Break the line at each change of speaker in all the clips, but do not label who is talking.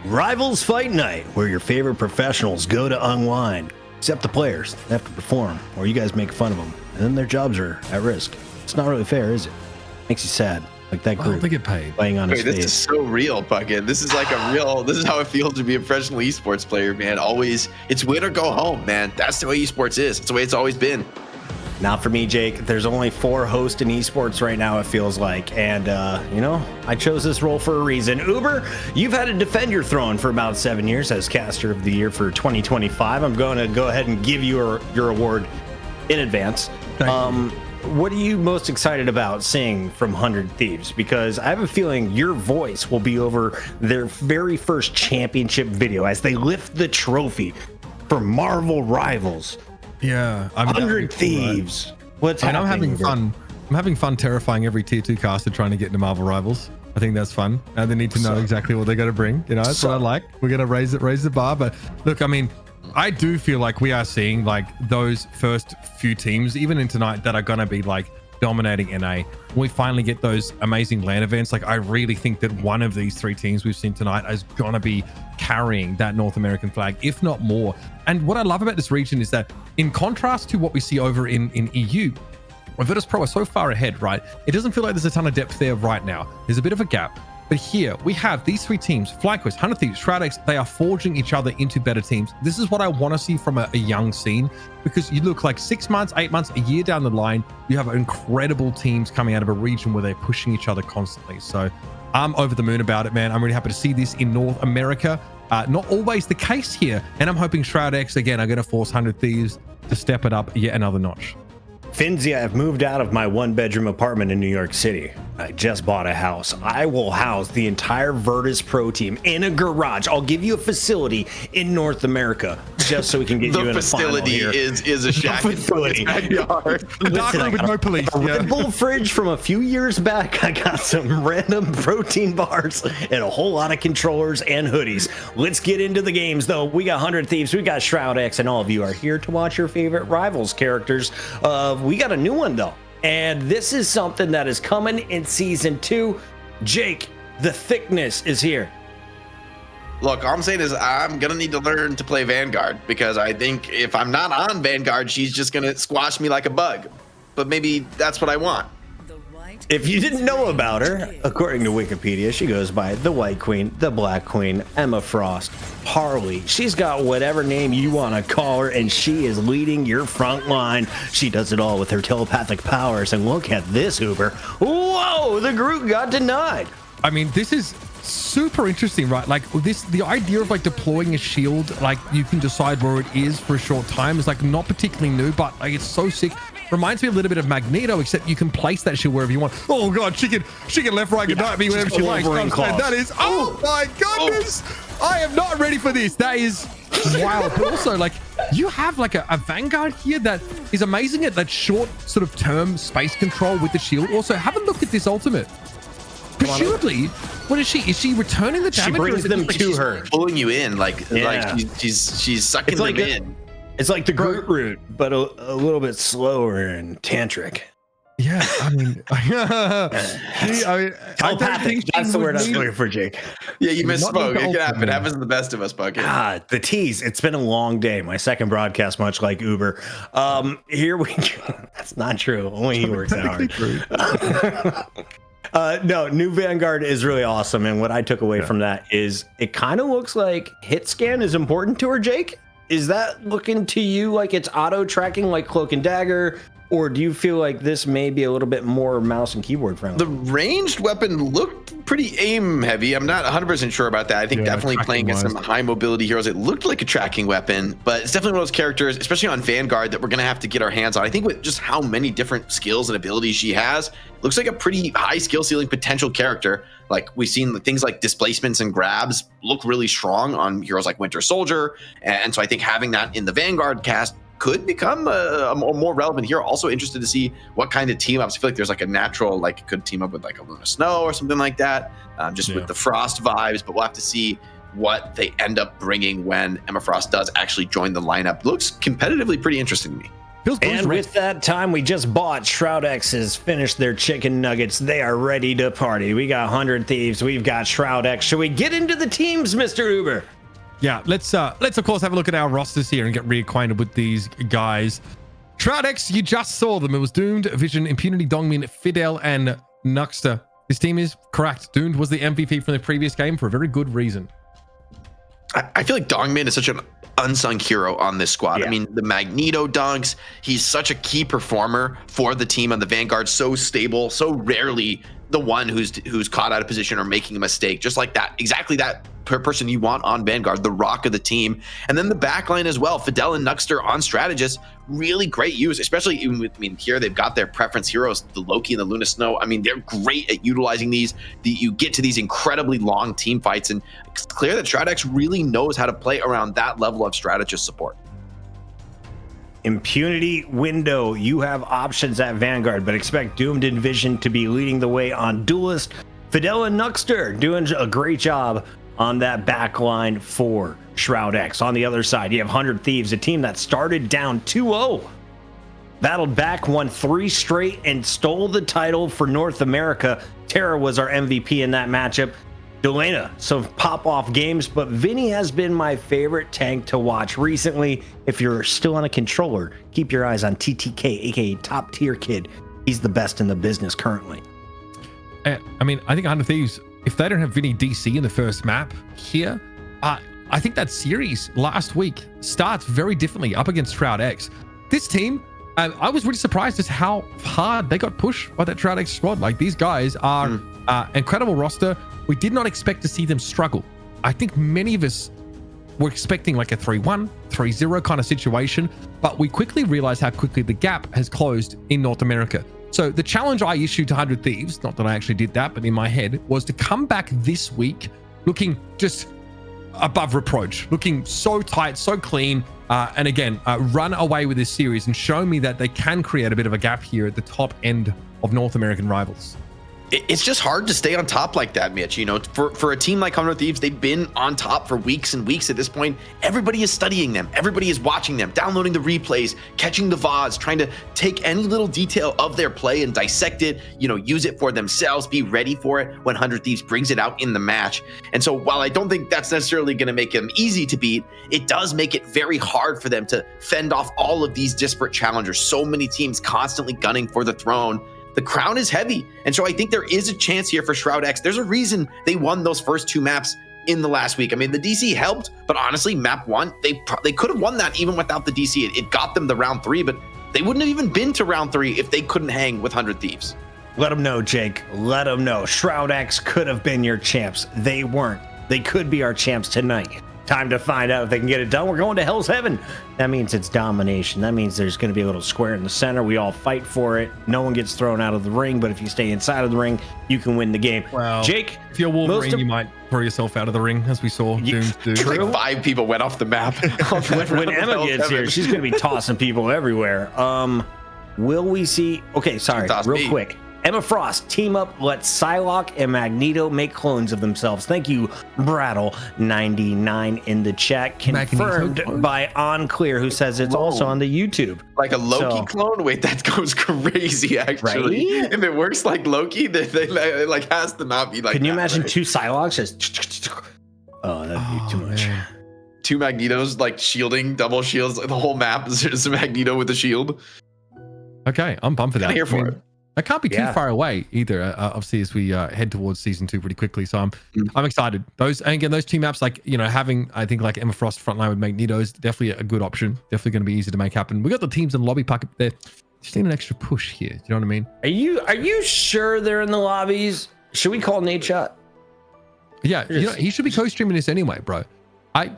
Rivals Fight Night, where your favorite professionals go to unwind. Except the players, they have to perform, or you guys make fun of them, and then their jobs are at risk. It's not really fair, is it? Makes you sad. Like that group.
They get paid.
Playing on his
This
face.
is so real, Puckett. This is like this is how it feels to be a professional esports player, man. Always, it's win or go home, man. That's the way esports is. It's the way it's always been.
Not for me, Jake. There's only 4 hosts in esports right now, it feels like. And, I chose this role for a reason. Uber, you've had to defend your throne for about 7 years as caster of the year for 2025. I'm going to go ahead and give you your award in advance. What are you most excited about seeing from 100 Thieves? Because I have a feeling your voice will be over their very first championship video as they lift the trophy for Marvel Rivals.
Yeah, I'm
100 Thieves. Right? What's happening?
I'm having fun. I'm having fun terrifying every tier 2 caster trying to get into Marvel Rivals. I think that's fun. And they need to know exactly what they're going to bring. You know, that's what I like. We're going to raise the bar. But look, I mean, I do feel like we are seeing like those first few teams, even in tonight, that are going to be like dominating NA. We finally get those amazing LAN events. Like, I really think that one of these 3 teams we've seen tonight is going to be carrying that North American flag, if not more. And what I love about this region is that in contrast to what we see over in EU, Virtus Pro are so far ahead, right? It doesn't feel like there's a ton of depth there right now. There's a bit of a gap. But here we have these 3 teams, FlyQuest, 100 Thieves, Shroud-X. They are forging each other into better teams. This is what I want to see from a young scene, because you look like 6 months, 8 months, a year down the line, you have incredible teams coming out of a region where they're pushing each other constantly. So I'm over the moon about it, man. I'm really happy to see this in North America. Not always the case here. And I'm hoping Shroud-X, again, are going to force 100 Thieves to step it up yet another notch.
Finzi, I've moved out of my 1-bedroom apartment in New York City. I just bought a house. I will house the entire Virtus Pro team in a garage. I'll give you a facility in North America just so we can get you in a final here.
The facility is a shack in its backyard.
A dark room with no police.
A Red Bull fridge from a few years back. I got some random protein bars and a whole lot of controllers and hoodies. Let's get into the games, though. We got 100 Thieves. We got Shroud-X, and all of you are here to watch your favorite Rivals characters. We got a new one, though. And this is something that is coming in season 2. Jake, the thickness is here.
Look, all I'm saying is I'm going to need to learn to play Vanguard, because I think if I'm not on Vanguard, she's just going to squash me like a bug. But maybe that's what I want.
If you didn't know about her, according to Wikipedia, she goes by the White Queen, the Black Queen, Emma Frost, Harley. She's got whatever name you want to call her, and she is leading your front line. She does it all with her telepathic powers, and look at this, Uber. Whoa, the group got denied.
I mean, this is super interesting, right? Like the idea of like deploying a shield, like you can decide where it is for a short time, is like not particularly new, but like it's so sick. Reminds me a little bit of Magneto, except you can place that shield wherever you want. Oh god, she can left, right, good night me whenever she likes. That is, oh my goodness, I am not ready for this. That is wild. But also, like, you have like a Vanguard here that is amazing at that short sort of term space control with the shield. Also, have a look at this ultimate. Presumably, what is she? Is she returning the damage?
She brings them to her,
pulling you in, like she's sucking them in.
It's like the Groot route, but a little bit slower and tantric.
Yeah, I mean,
telepathic. That's the word I was looking for, Jake.
Yeah, you misspoke. It can happen. It happens to the best of us, Bucket.
God, the tease. It's been a long day. My second broadcast, much like Uber. Here we go. That's not true. Only he works that hard. No, new Vanguard is really awesome. And what I took away from that is it kind of looks like hit scan is important to her, Jake. Is that looking to you like it's auto tracking like Cloak and Dagger? Or do you feel like this may be a little bit more mouse and keyboard friendly?
The ranged weapon looked pretty aim heavy. I'm not 100% sure about that. I think definitely playing against some high mobility heroes, it looked like a tracking weapon, but it's definitely one of those characters, especially on Vanguard, that we're going to have to get our hands on. I think with just how many different skills and abilities she has, looks like a pretty high skill ceiling potential character. Like we've seen things like displacements and grabs look really strong on heroes like Winter Soldier. And so I think having that in the Vanguard cast could become a more relevant hero. Also interested to see what kind of team ups. I feel like there's like a natural, like could team up with like a Luna Snow or something like that, with the Frost vibes, but we'll have to see what they end up bringing when Emma Frost does actually join the lineup. Looks competitively pretty interesting to me.
Feels bullish.
And with that time we just bought, Shroud-X has finished their chicken nuggets. They are ready to party. We got 100 Thieves. We've got Shroud-X. Should we get into the teams, Mr. Uber?
Yeah, let's of course have a look at our rosters here and get reacquainted with these guys. Shroud-X, you just saw them. It was Doomed, Vision, Impunity, Dongmin, Fidel, and Nuxter. This team is correct. Doomed was the MVP from the previous game for a very good reason.
I feel like Dongmin is such an unsung hero on this squad.
Yeah.
I mean, the Magneto dunks, he's such a key performer for the team on the Vanguard, so stable, so rarely the one who's caught out of position or making a mistake, just like that, exactly that person you want on Vanguard, the rock of the team. And then the backline as well, Fidel and Nuxter on strategist, really great use, especially even with, I mean, here they've got their preference heroes, the Loki and the Luna Snow. I mean, they're great at utilizing these. You get to these incredibly long team fights, and it's clear that Shroud-X really knows how to play around that level of strategist support.
Impunity, Window, you have options at Vanguard, but expect Doomed and Vision to be leading the way on Duelist. Fidel and Nuxter doing a great job on that back line for Shroud-X. On the other side, you have 100 Thieves, a team that started down 2-0, battled back, won 3 straight, and stole the title for North America. Terra was our MVP in that matchup. Delena, some pop-off games, but Vinny has been my favorite tank to watch recently. If you're still on a controller, keep your eyes on TTK, aka Top Tier Kid. He's the best in the business currently.
I mean, I think 100 Thieves, if they don't have Vinny DC in the first map here, I think that series last week starts very differently up against Shroud-X. This team, I was really surprised at how hard they got pushed by that Shroud-X squad. Like, these guys are incredible roster. We did not expect to see them struggle. I think many of us were expecting like a 3-1, 3-0 kind of situation, but we quickly realized how quickly the gap has closed in North America. So the challenge I issued to 100 Thieves, not that I actually did that, but in my head, was to come back this week looking just above reproach, looking so tight, so clean, and again, run away with this series and show me that they can create a bit of a gap here at the top end of North American rivals.
It's just hard to stay on top like that, Mitch. You know, for a team like 100 Thieves, they've been on top for weeks and weeks at this point. Everybody is studying them. Everybody is watching them, downloading the replays, catching the VODs, trying to take any little detail of their play and dissect it, you know, use it for themselves, be ready for it when 100 Thieves brings it out in the match. And so while I don't think that's necessarily going to make them easy to beat, it does make it very hard for them to fend off all of these disparate challengers. So many teams constantly gunning for the throne. The crown is heavy. And so I think there is a chance here for Shroud-X. There's a reason they won those first 2 maps in the last week. I mean, the DC helped, but honestly, map 1, they could have won that even without the DC. It got them to round 3, but they wouldn't have even been to round 3 if they couldn't hang with 100 Thieves.
Let them know, Jake. Let them know. Shroud-X could have been your champs. They weren't. They could be our champs tonight. Time to find out if they can get it done. We're going to Hell's Heaven. That means it's domination. That means there's going to be a little square in the center. We all fight for it. No one gets thrown out of the ring, but if you stay inside of the ring, you can win the game.
Well,
Jake,
if you're Wolverine, you might throw yourself out of the ring, as we saw Doomed do.
Like 5 people went off the map.
when Emma gets here, she's going to be tossing people everywhere. Will we see? Okay, sorry, real quick. Emma Frost, team up, let Psylocke and Magneto make clones of themselves. Thank you, Brattle99 in the chat. Confirmed by OnClear, who says it's also on the YouTube.
Like a Loki clone? Wait, that goes crazy, actually. Right? If it works like Loki, then it like has to not be like
Can you imagine 2 Psylocks just... Oh, that'd be too much.
Man. 2 Magnetos, like shielding, double shields. The whole map is a Magneto with a shield.
Okay, I'm pumped for that.
I'm here for it.
I can't be too far away either, obviously, as we head towards season 2 pretty quickly. So I'm excited. Those 2 maps, like, you know, having, I think, like Emma Frost frontline with Magneto is definitely a good option. Definitely going to be easy to make happen. We got the teams in the lobby pocket there. Just need an extra push here. Do you know what I mean?
Are you sure they're in the lobbies? Should we call Nate Shot?
Yeah, you know, he should be co-streaming this anyway, bro.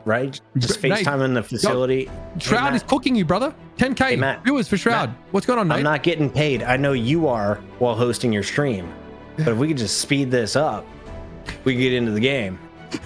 Right? Just FaceTime in the facility.
Shroud is cooking you, brother. 10K viewers for Shroud. What's going on, Nate?
I'm not getting paid. I know you are while hosting your stream. But if we could just speed this up, we could get into the game.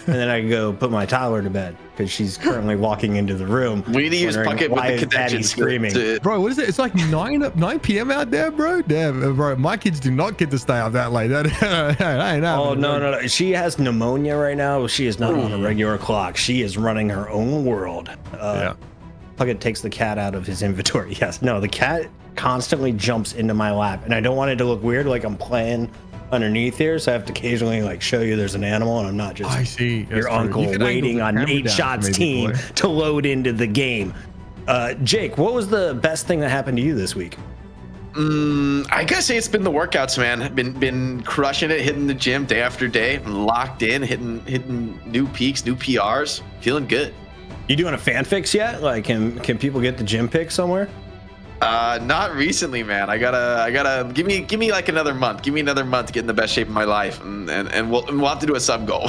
And then I can go put my toddler to bed because she's currently walking into the room.
We need to use Puckett with the connection
screaming.
Bro, what is it? It's like 9 p.m. out there, bro. Damn, bro. My kids do not get to stay up that late.
Oh, no. She has pneumonia right now. She is not on a regular clock. She is running her own world. Puckett takes the cat out of his inventory. Yes, no, the cat constantly jumps into my lap, and I don't want it to look weird, like I'm playing underneath here, so I have to occasionally like show you there's an animal, and I'm not just your uncle waiting on Nate Shot's team to load into the game. Jake, what was the best thing that happened to you this week?
I gotta say it's been the workouts, man. Been crushing it, hitting the gym day after day, locked in, hitting new peaks, new PRs, feeling good.
You doing a fan fix yet? Like, can people get the gym pick somewhere?
Not recently, man. I gotta give me like another month. Give me another month to get in the best shape of my life, and we'll have to do a sub goal.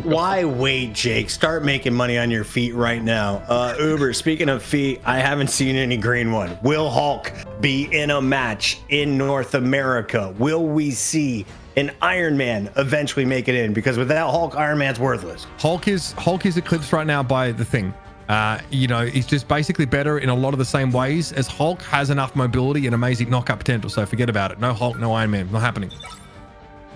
Why wait, Jake? Start making money on your feet right now. Uber, speaking of feet, I haven't seen any green one. Will Hulk be in a match in North America? Will we see an Iron Man eventually make it in? Because without Hulk, Iron Man's worthless.
Hulk is eclipsed right now by the Thing. He's just basically better in a lot of the same ways, as Hulk has enough mobility and amazing knockup potential. So forget about it. No Hulk, no Iron Man, not happening.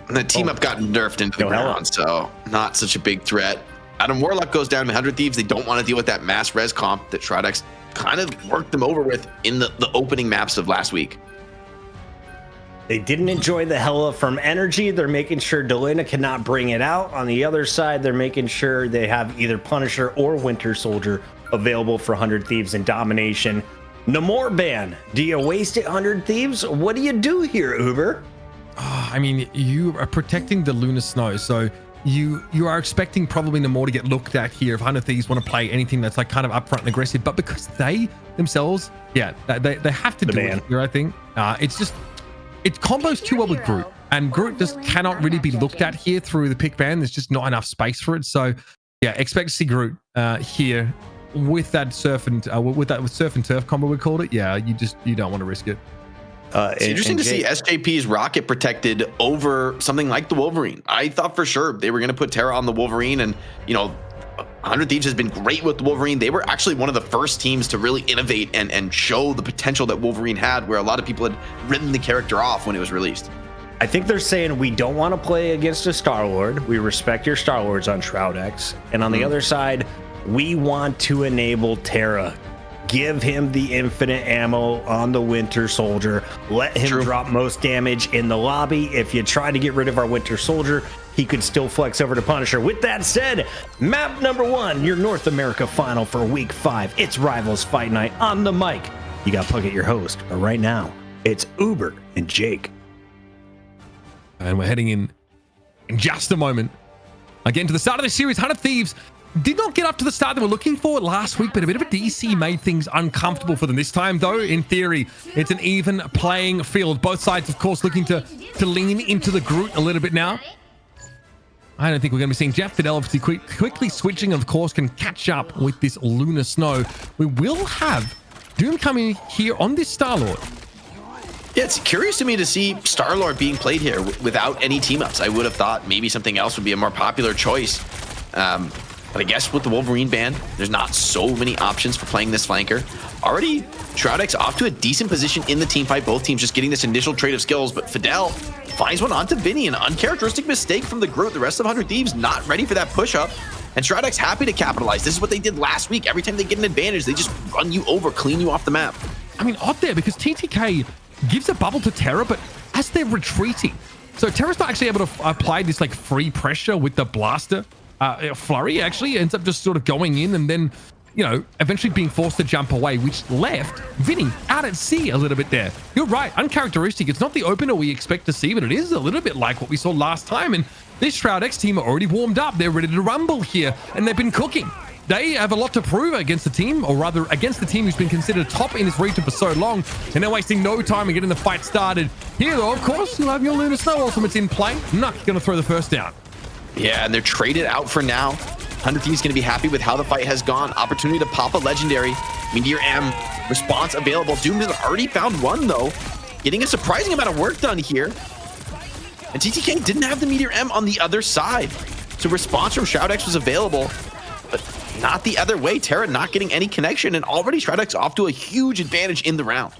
And the team up got nerfed into the ground, so not such a big threat. Adam Warlock goes down to 100 Thieves. They don't want to deal with that mass res comp that Shroud-X kind of worked them over with in the opening maps of last week.
They didn't enjoy the Hella from energy. They're making sure Delina cannot bring it out. On the other side, they're making sure they have either Punisher or Winter Soldier available for 100 Thieves and domination. Namor ban. Do you waste it 100 Thieves? What do you do here, Uber?
I mean, you are protecting the Lunar Snow, so you are expecting probably Namor to get looked at here if 100 Thieves want to play anything that's like kind of upfront and aggressive. But because they themselves, they have to do it here, I think. It combos too well with Groot, and Groot just cannot really be looked at here through the pick ban. There's just not enough space for it. So, yeah, expect to see Groot here with that surf and turf combo we called it. Yeah, you don't want to risk it.
It's interesting to see SJP's rocket protected over something like the Wolverine. I thought for sure they were going to put Terra on the Wolverine, and 100 Thieves has been great with the Wolverine. They were actually one of the first teams to really innovate and show the potential that Wolverine had, where a lot of people had written the character off when it was released.
I think they're saying we don't want to play against a Star-Lord. We respect your Star-Lords on Shroud-X. And on the other side, we want to enable Terra. Give him the infinite ammo on the Winter Soldier. Let him drop most damage in the lobby. If you try to get rid of our Winter Soldier, he could still flex over to Punisher. With that said, map number 1, your North America final for week 5. It's Rivals Fight Night. On the mic, you got Puckett, your host. But right now, it's Uber and Jake.
And we're heading in just a moment. Again, to the start of the series, 100 Thieves did not get up to the start they were looking for last week, but a bit of a DC made things uncomfortable for them this time, though. In theory, it's an even playing field. Both sides, of course, looking to lean into the Groot a little bit now. I don't think we're going to be seeing Jeff Fidel obviously quickly switching, and of course can catch up with this Lunar Snow. We will have Doom coming here on this Star-Lord.
Yeah, it's curious to me to see Star-Lord being played here without any team-ups. I would have thought maybe something else would be a more popular choice. But I guess with the Wolverine ban, there's not so many options for playing this flanker. Already, Shroud-X off to a decent position in the team fight. Both teams just getting this initial trade of skills, but Fidel finds one onto Vinny, an uncharacteristic mistake from the Groot. The rest of 100 Thieves not ready for that push-up, and Shroud-X happy to capitalize. This is what they did last week. Every time they get an advantage, they just run you over, clean you off the map.
I mean, odd there, because TTK gives a bubble to Terra, but as they're retreating, so Terra's not actually able to apply this like free pressure with the blaster. Flurry actually ends up just sort of going in and then, eventually being forced to jump away, which left Vinny out at sea a little bit there. You're right, uncharacteristic. It's not the opener we expect to see, but it is a little bit like what we saw last time. And this Shroud-X team are already warmed up. They're ready to rumble here, and they've been cooking. They have a lot to prove against the team, or rather against the team who's been considered top in this region for so long, and they're wasting no time in getting the fight started. Here, though, of course, you'll have your Lunar Snow ultimates in play. Nuck going to throw the first down.
Yeah, and they're traded out for now. 100 Thieves going to be happy with how the fight has gone. Opportunity to pop a legendary. Meteor M response available. Doom has already found one, though. Getting a surprising amount of work done here. And TTK didn't have the Meteor M on the other side. So response from Shroud-X was available, but not the other way. Terra not getting any connection, and already Shroud-X off to a huge advantage in the round.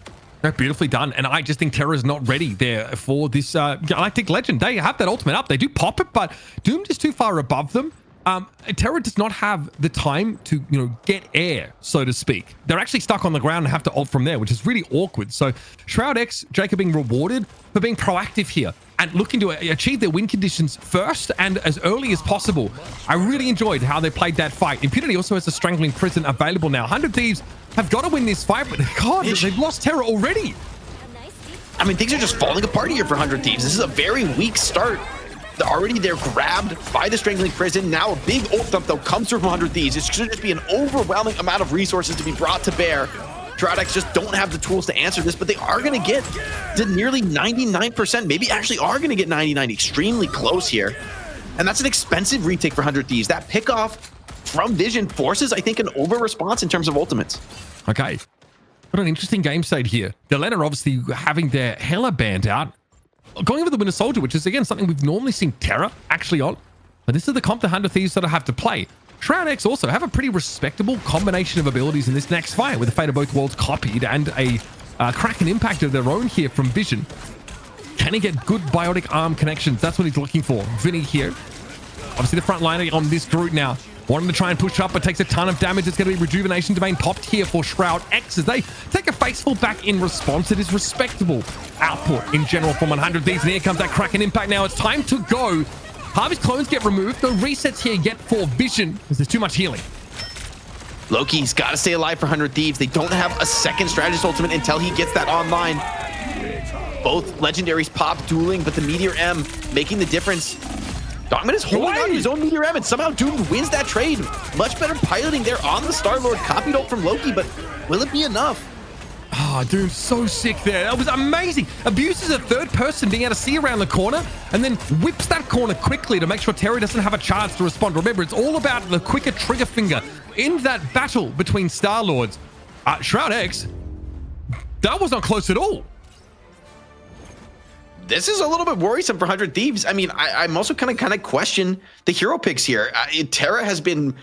Beautifully done, and I just think Terra's not ready there for this Galactic Legend. They have that ultimate up, they do pop it, but Doom is too far above them. Terra does not have the time to, get air, so to speak. They're actually stuck on the ground and have to ult from there, which is really awkward. So Shroud-X, Jacob being rewarded for being proactive here and looking to achieve their win conditions first and as early as possible. I really enjoyed how they played that fight. Impunity also has a Strangling Prison available now. 100 Thieves have got to win this fight, but God, they've lost Terra already.
I mean, things are just falling apart here for 100 Thieves. This is a very weak start. They're grabbed by the Strangling Prison. Now a big ult dump, though, comes through from 100 Thieves. It should just be an overwhelming amount of resources to be brought to bear. Shroud-X just don't have the tools to answer this, but they are going to get to nearly 99%. Maybe actually are going to get 99. Extremely close here. And that's an expensive retake for 100 Thieves. That pickoff from Vision forces, I think, an over-response in terms of ultimates.
Okay. What an interesting game state here. Delena obviously having their Hela band out. Going over the Winter Soldier, which is, again, something we've normally seen Terra actually on. But this is the comp the 100 Thieves that I have to play. Shroud-X also have a pretty respectable combination of abilities in this next fight with the Fate of Both Worlds copied and a Kraken impact of their own here from Vision. Can he get good biotic arm connections? That's what he's looking for. Vinny here. Obviously the front liner on this Groot now. Wanting to try and push up, but takes a ton of damage. It's going to be Rejuvenation Domain popped here for Shroud-X as they take a faceful back in response. It is respectable output in general from 100 Thieves. And here comes that Kraken impact now. It's time to go. Harvey's clones get removed. No resets here yet for Vision because there's too much healing.
Loki's got to stay alive for 100 Thieves. They don't have a second strategist ultimate until he gets that online. Both legendaries pop dueling, but the Meteor M making the difference. Dogman is holding on to his own Meteor M, and somehow Doomed wins that trade. Much better piloting there on the Star-Lord. Copied ult from Loki, but will it be enough?
Oh, dude, so sick there. That was amazing. Abuses a third person being able to see around the corner and then whips that corner quickly to make sure Terry doesn't have a chance to respond. Remember, it's all about the quicker trigger finger in that battle between Star-Lords. Shroud-X, that was not close at all.
This is a little bit worrisome for 100 Thieves. I mean, I'm also kind of question the hero picks here. Terra has been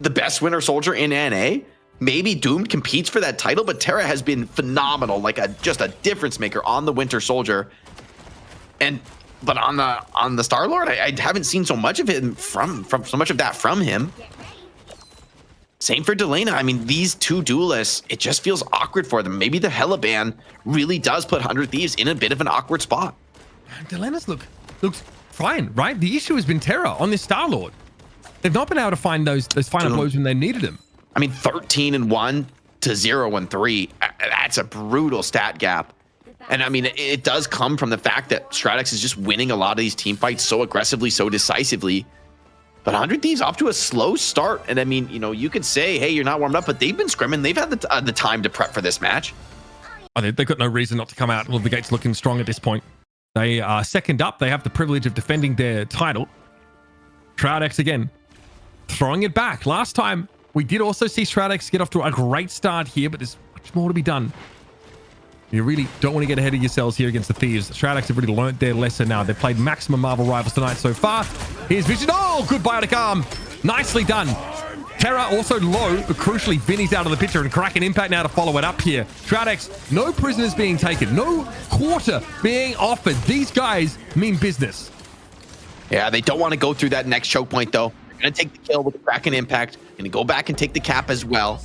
the best Winter Soldier in NA. Maybe Doomed competes for that title, but Terra has been phenomenal, like just a difference maker on the Winter Soldier. But on the Star-Lord, I haven't seen so much of him from him. Same for Delena. I mean, these two duelists, it just feels awkward for them. Maybe the Hela ban really does put 100 Thieves in a bit of an awkward spot.
Delena's looks fine, right? The issue has been Terra on this Star-Lord. They've not been able to find those final blows when they needed them.
I mean, 13-1 to 0-3. That's a brutal stat gap. And I mean, it does come from the fact that Shroud-X is just winning a lot of these team fights so aggressively, so decisively. But 100 Thieves off to a slow start. And I mean, you could say, hey, you're not warmed up, but they've been scrimming. They've had the time to prep for this match.
Oh, they've got no reason not to come out. Well, the gate's looking strong at this point. They are second up. They have the privilege of defending their title. Shroud-X again, throwing it back. Last time, we did also see Shroud-X get off to a great start here, but there's much more to be done. You really don't want to get ahead of yourselves here against the Thieves. Shroud-X have really learned their lesson now. They've played maximum Marvel Rivals tonight so far. Here's Vision. Oh, good biotic arm. Nicely done. Terra also low, but crucially, Vinny's out of the picture and Kraken impact now to follow it up here. Shroud-X, no prisoners being taken, no quarter being offered. These guys mean business.
Yeah, they don't want to go through that next choke point, though. They're going to take the kill with the Kraken impact. Going to go back and take the cap as well.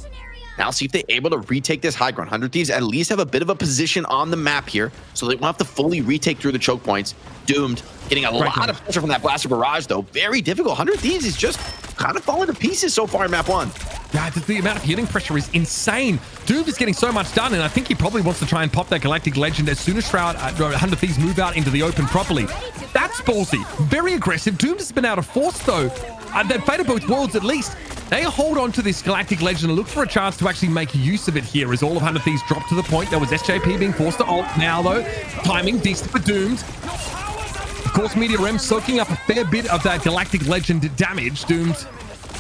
Now see if they're able to retake this high ground. 100 Thieves at least have a bit of a position on the map here, so they won't have to fully retake through the choke points. Doomed, getting a lot of pressure from that blaster barrage, though. Very difficult. 100 Thieves is just kind of falling to pieces so far in map 1.
Yeah, the amount of healing pressure is insane. Doomed is getting so much done, and I think he probably wants to try and pop that Galactic Legend as soon as 100 Thieves move out into the open properly. That's ballsy. Very aggressive. Doomed has been out of force, though. That Fate of Both Worlds, at least, they hold on to this Galactic Legend and look for a chance to actually make use of it here as all of 100 Thieves drop to the point. There was SJP being forced to ult now, though. Timing decent for Doomed. Of course, Meteor M soaking up a fair bit of that Galactic Legend damage. Doomed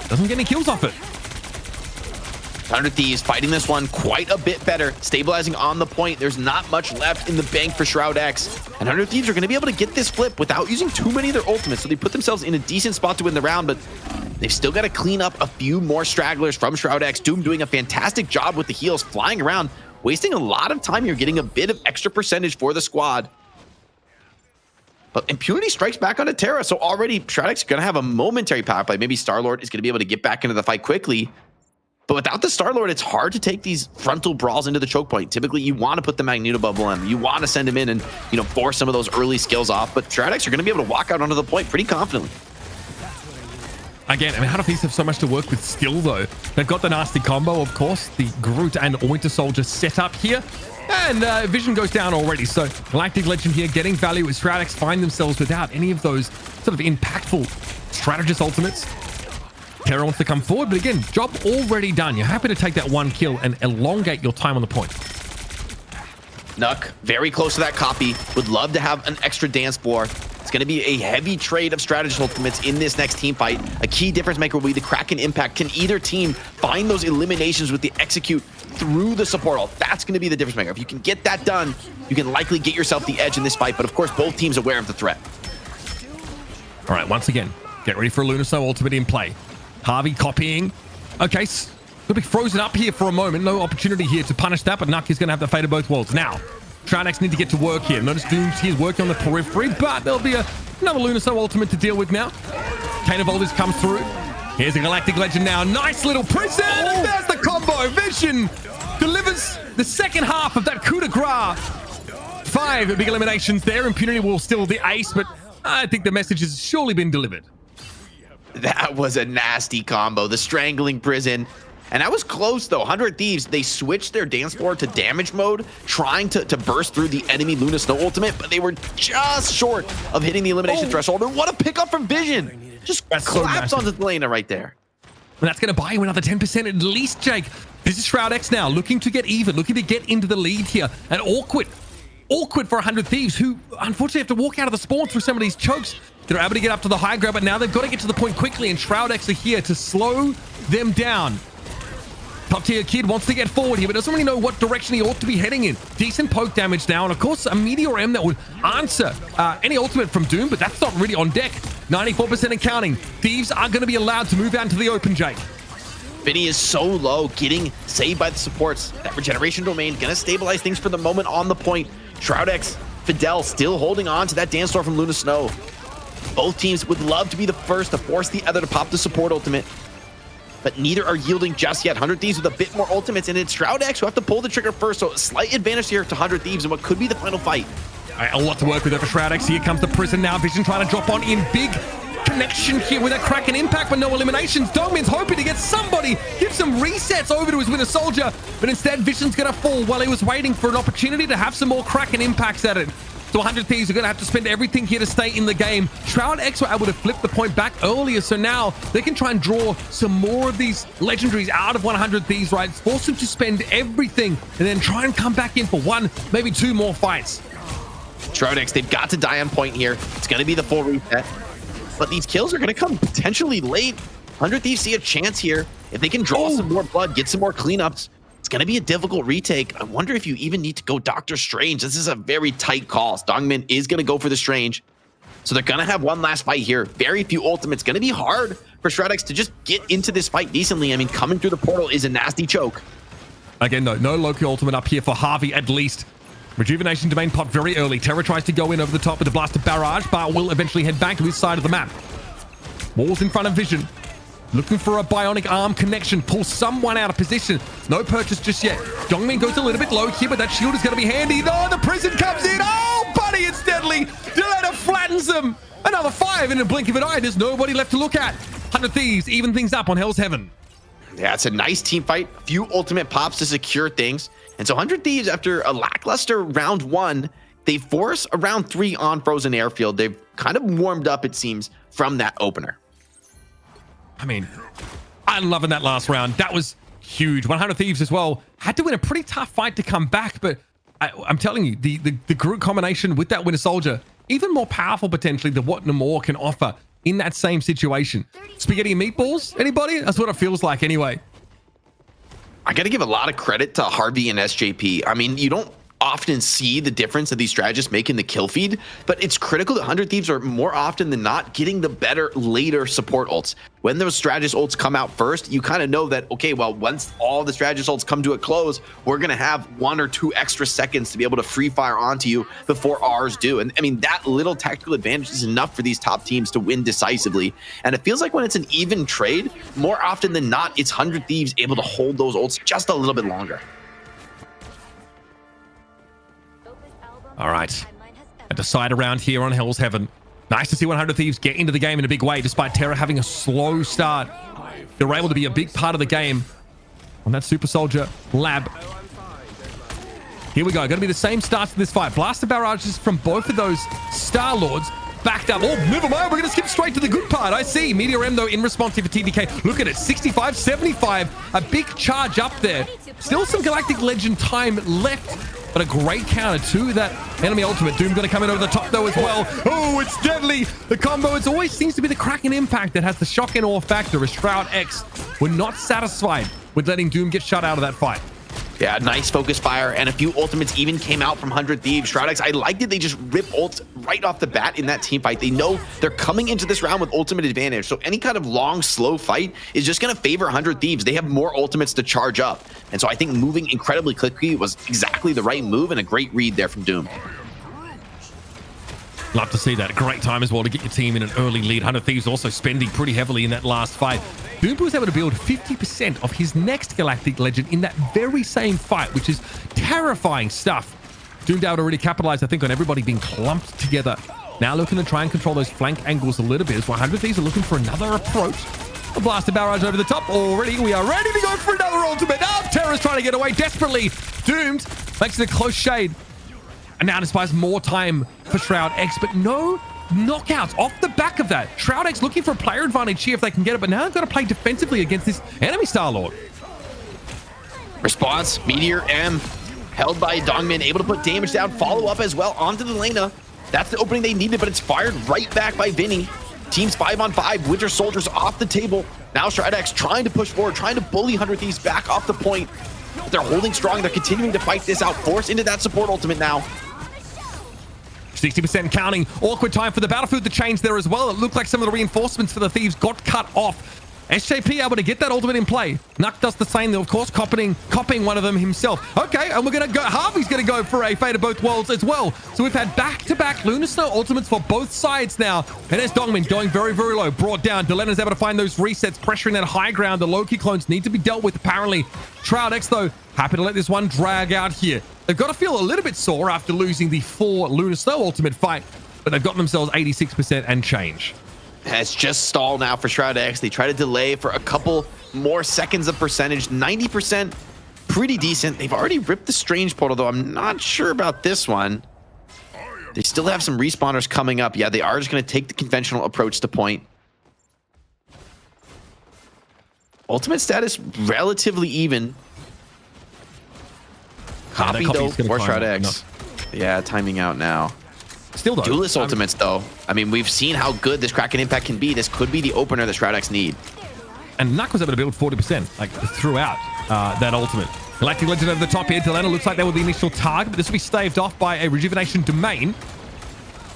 doesn't get any kills off it.
100 Thieves fighting this one quite a bit better, stabilizing on the point. There's not much left in the bank for Shroud-X. And 100 Thieves are going to be able to get this flip without using too many of their ultimates, so they put themselves in a decent spot to win the round, but they've still got to clean up a few more stragglers from Shroud-X. Doom doing a fantastic job with the heals, flying around, wasting a lot of time here, getting a bit of extra percentage for the squad. But Impunity strikes back onto Terra, so already Shroud-X is going to have a momentary power play. Maybe Star-Lord is going to be able to get back into the fight quickly. But without the Star-Lord, it's hard to take these frontal brawls into the choke point. Typically, you want to put the Magneto bubble in. You want to send him in and, force some of those early skills off. But Shroud-X are going to be able to walk out onto the point pretty confidently.
Again, I mean, how do Thieves have so much to work with still, though? They've got the nasty combo, of course, the Groot and Winter Soldier setup here. And Vision goes down already, so Galactic Legend here getting value as Shroud-X find themselves without any of those sort of impactful strategist ultimates. Terra wants to come forward, but again, job already done. You're happy to take that one kill and elongate your time on the point.
Nuck, very close to that copy. Would love to have an extra dance floor. It's going to be a heavy trade of strategist ultimates in this next team fight. A key difference maker will be the Kraken impact. Can either team find those eliminations with the execute through the support ult? That's going to be the difference maker. If you can get that done, you can likely get yourself the edge in this fight. But of course, both teams aware of the threat.
All right, once again, get ready for a Lunar Snow ultimate in play. Harvey copying. Okay, could be frozen up here for a moment. No opportunity here to punish that, but Nuck is going to have the fate of both worlds. Now, Shroud-X need to get to work here. Notice Dooms here is working on the periphery, but there'll be another Lunar Snow ultimate to deal with now. Cane of Alders comes through. Here's a Galactic Legend now. Nice little prison, and there's the combo. Vision delivers the second half of that coup de grace. 5 big eliminations there. Impunity will still the ace, but I think the message has surely been delivered.
That was a nasty combo. The strangling prison. And that was close, though. 100 Thieves, they switched their dance floor to damage mode, trying to burst through the enemy Luna Snow ultimate, but they were just short of hitting the elimination threshold. And what a pickup from Vision. Just collapsed onto the lane right there.
And that's going to buy you another 10% at least, Jake. This is Shroud-X now, looking to get even, looking to get into the lead here. And awkward for 100 Thieves, who unfortunately have to walk out of the spawn through some of these chokes. They're able to get up to the high ground, but now they've got to get to the point quickly, and Shroud-X are here to slow them down. Top tier kid wants to get forward here, but doesn't really know what direction he ought to be heading in. Decent poke damage now, and of course, a Meteor M that would answer any ultimate from Doom, but that's not really on deck. 94% and counting. Thieves are going to be allowed to move out into the open, Jake.
Vinny is so low, getting saved by the supports. That regeneration domain gonna stabilize things for the moment on the point. Shroud-X, Fidel still holding on to that dance floor from Luna Snow. Both teams would love to be the first to force the other to pop the support ultimate, but neither are yielding just yet. 100 Thieves with a bit more ultimates, and it's Shroud-X who have to pull the trigger first, so a slight advantage here to 100 Thieves in what could be the final fight.
All right, a lot to work with there for Shroud-X. Here comes the prison now. Vision trying to drop on in big connection here with that Kraken impact, but no eliminations. Dongmin's hoping to get somebody, give some resets over to his Winter Soldier, but instead Vision's gonna fall while he was waiting for an opportunity to have some more Kraken impacts at it. So 100 Thieves are gonna have to spend everything here to stay in the game. Shroud-X were able to flip the point back earlier, so now they can try and draw some more of these legendaries out of 100 Thieves, right? Force them to spend everything and then try and come back in for one, maybe two more fights.
Shroud-X, they've got to die on point here. It's gonna be the full reset. But these kills are going to come potentially late. 100 Thieves see a chance here. If they can draw some more blood, get some more cleanups, it's going to be a difficult retake. I wonder if you even need to go Doctor Strange. This is a very tight call. Dongmin is going to go for the Strange. So they're going to have one last fight here. Very few ultimates. Going to be hard for Shroud-X to just get into this fight decently. I mean, coming through the portal is a nasty choke.
Again, though, no Loki ultimate up here for Harvey at least. Rejuvenation domain pop very early. Terra tries to go in over the top with the blaster barrage, but will eventually head back to his side of the map. Walls in front of Vision. Looking for a bionic arm connection. Pull someone out of position. No purchase just yet. Dongmin goes a little bit low here, but that shield is going to be handy. No, the prison comes in. Oh, buddy, it's deadly. Deleta flattens them. Another 5 in a blink of an eye. There's nobody left to look at. 100 Thieves even things up on Hell's Heaven.
Yeah, it's a nice team fight. A few ultimate pops to secure things. And so 100 Thieves, after a lackluster round 1, they force a round 3 on Frozen Airfield. They've kind of warmed up, it seems, from that opener.
I mean, I'm loving that last round. That was huge. 100 Thieves as well had to win a pretty tough fight to come back, but I'm telling you, the group combination with that Winter Soldier, even more powerful potentially than what Namor can offer in that same situation. Spaghetti and meatballs? Anybody? That's what it feels like anyway.
I got to give a lot of credit to Harvey and SJP. I mean, you don't often see the difference that these strategists make in the kill feed, but it's critical that 100 Thieves are more often than not getting the better later support ults. when those strategist ults come out first, you kind of know that, okay, well, once all the strategist ults come to a close, we're going to have 1 or 2 extra seconds to be able to free fire onto you before ours do. And I mean, that little tactical advantage is enough for these top teams to win decisively. And it feels like when it's an even trade, more often than not, it's 100 Thieves able to hold those ults just a little bit longer.
All right. A decide around here on Hell's Heaven. Nice to see 100 Thieves get into the game in a big way, despite Terra having a slow start. They were able to be a big part of the game on that Super Soldier lab. Here we go. Going to be the same starts to this fight. Blaster barrages from both of those Star Lords. Backed up. Oh, never mind. We're going to skip straight to the good part. I see. Meteor M, though, in response to TDK. Look at it. 65, 75. A big charge up there. Still some Galactic Legend time left. But a great counter to that enemy ultimate. Doom going to come in over the top, though, as well. Oh, it's deadly. The combo, it always seems to be the Kraken impact that has the shock and awe factor as Shroud-X were not satisfied with letting Doom get shut out of that fight.
Yeah, nice focus fire, and a few ultimates even came out from 100 Thieves. Shroud-X, I liked it. They just rip ults right off the bat in that team fight. They know they're coming into this round with ultimate advantage, so any kind of long, slow fight is just going to favor 100 Thieves. They have more ultimates to charge up, and so I think moving incredibly quickly was exactly the right move and a great read there from Doom.
Love to see that. Great time as well to get your team in an early lead. 100 Thieves also spending pretty heavily in that last fight. Doom was able to build 50% of his next Galactic Legend in that very same fight, which is terrifying stuff. Doom able to really capitalize, I think, on everybody being clumped together. Now looking to try and control those flank angles a little bit as 100 Thieves are looking for another approach. A blaster barrage over the top already. We are ready to go for another ultimate. Oh, Terra's trying to get away desperately. Doomed makes it a close shade. And now despises more time for Shroud-X, but no knockouts off the back of that. Shroud-X looking for a player advantage here if they can get it, but now they've got to play defensively against this enemy Star-Lord.
Response, Meteor M, held by Dongmin, able to put damage down, follow up as well onto the Lena. That's the opening they needed, but it's fired right back by Vinny. Teams 5-on-5, Winter Soldiers off the table. Now Shroud-X trying to push forward, trying to bully 100 Thieves back off the point. They're holding strong, they're continuing to fight this out, force into that support ultimate now.
60% counting. Awkward time for the battlefield to change there as well. It looked like some of the reinforcements for the Thieves got cut off. SJP able to get that ultimate in play. Nuck does the same, of course, copying one of them himself. Okay, and we're going to go. Harvey's going to go for a Fate of Both Worlds as well. So we've had back-to-back Lunar Snow ultimates for both sides now. And there's Dongmin going very, very low. Brought down. Delena's able to find those resets, pressuring that high ground. The Loki clones need to be dealt with, apparently. Shroud-X, though, happy to let this one drag out here. They've got to feel a little bit sore after losing the 4 Lunar Snow ultimate fight, but they've gotten themselves 86% and change.
It's just stall now for Shroud-X. They try to delay for a couple more seconds of percentage. 90%, pretty decent. They've already ripped the Strange Portal, though. I'm not sure about this one. They still have some respawners coming up. Yeah, they are just going to take the conventional approach to point. Ultimate status relatively even. Copy, though, for Shroud-X. Yeah, timing out now.
Still though.
Duelist ultimates, though. I mean, we've seen how good this Kraken impact can be. This could be the opener that Shroud-X need.
And Nuck was able to build 40%, like, throughout that ultimate. Galactic Legend over the top here. Delena looks like they were the initial target, but this will be staved off by a Rejuvenation Domain.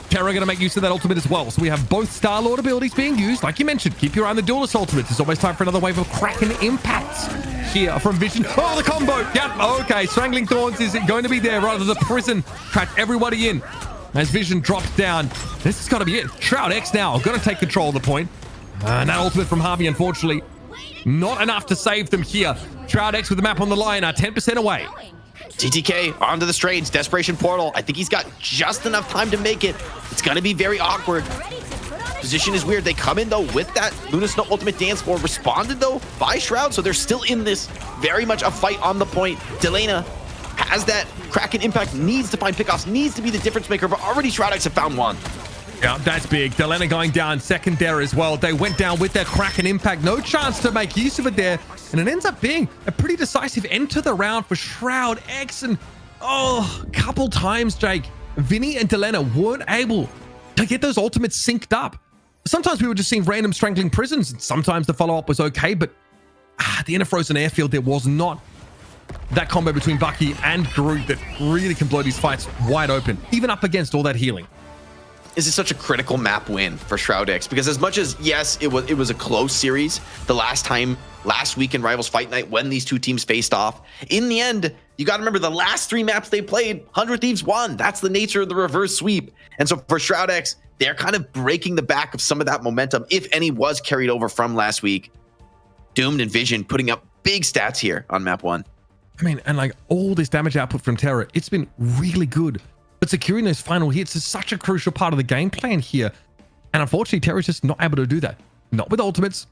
Terra going to make use of that ultimate as well. So we have both Star-Lord abilities being used. Like you mentioned, keep your eye on the Duelist ultimates. It's almost time for another wave of Kraken impacts here from Vision. Oh, the combo. Yep. Okay. Strangling Thorns is going to be there rather than the prison. Track everybody in. As Vision drops down. This has got to be it. Shroud-X now going to take control of the point. And that ultimate from Harvey, unfortunately, not enough to save them here. Shroud-X with the map on the line are 10% away.
TTK onto the Strange, Desperation Portal. I think he's got just enough time to make it. It's going to be very awkward. Position is weird. They come in, though, with that Lunar Snow Ultimate Dance Floor. Responded, though, by Shroud, so they're still in this. Very much a fight on the point. Delena has that Kraken impact, needs to find pickoffs, needs to be the difference maker, but already Shroud-X have found one.
Yeah, that's big. Delena going down second there as well. They went down with their Kraken impact. No chance to make use of it there. And it ends up being a pretty decisive end to the round for Shroud-X. And, oh, a couple times, Jake, Vinny and Delena weren't able to get those ultimates synced up. Sometimes we were just seeing random strangling prisons. And sometimes the follow-up was okay. But the inner frozen airfield, there was not that combo between Bucky and Groot that really can blow these fights wide open, even up against all that healing.
is this such a critical map win for Shroud-X? Because as much as, yes, it was a close series the last week in Rivals Fight Night when these two teams faced off, in the end, you got to remember the last 3 maps they played, 100 Thieves won. That's the nature of the reverse sweep. And so for Shroud-X, they're kind of breaking the back of some of that momentum, if any was carried over from last week. Doomed and Vision putting up big stats here on map 1.
I mean, and like all this damage output from Terra, it's been really good. But securing those final hits is such a crucial part of the game plan here. And unfortunately, Terra's just not able to do that. Not with ultimates,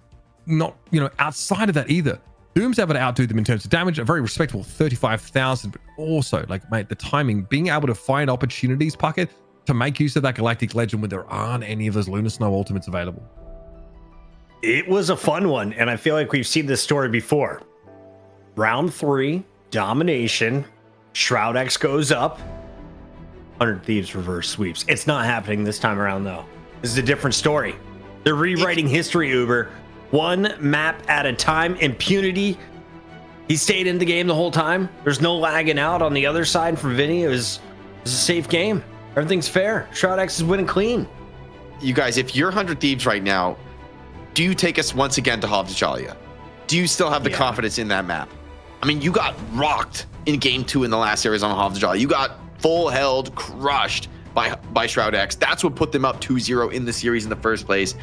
not, outside of that either. Doom's able to outdo them in terms of damage, a very respectable 35,000, but also, like, mate, the timing, being able to find opportunities, Puckett, to make use of that Galactic Legend when there aren't any of those Lunar Snow ultimates available.
It was a fun one, and I feel like we've seen this story before. Round 3, domination, Shroud-X goes up, 100 Thieves reverse sweeps. It's not happening this time around, though. This is a different story. They're rewriting history, Uber. One map at a time. Impunity. He stayed in the game the whole time. There's no lagging out on the other side from Vinny. It was a safe game. Everything's fair. Shroud-X is winning clean.
You guys, if you're 100 Thieves right now, do you take us once again to Hall of Jalia? Do you still have the confidence in that map? I mean, you got rocked in game 2 in the last series on Hall of Jalia. You got full held, crushed by Shroud-X. That's what put them up 2-0 in the series in the first place.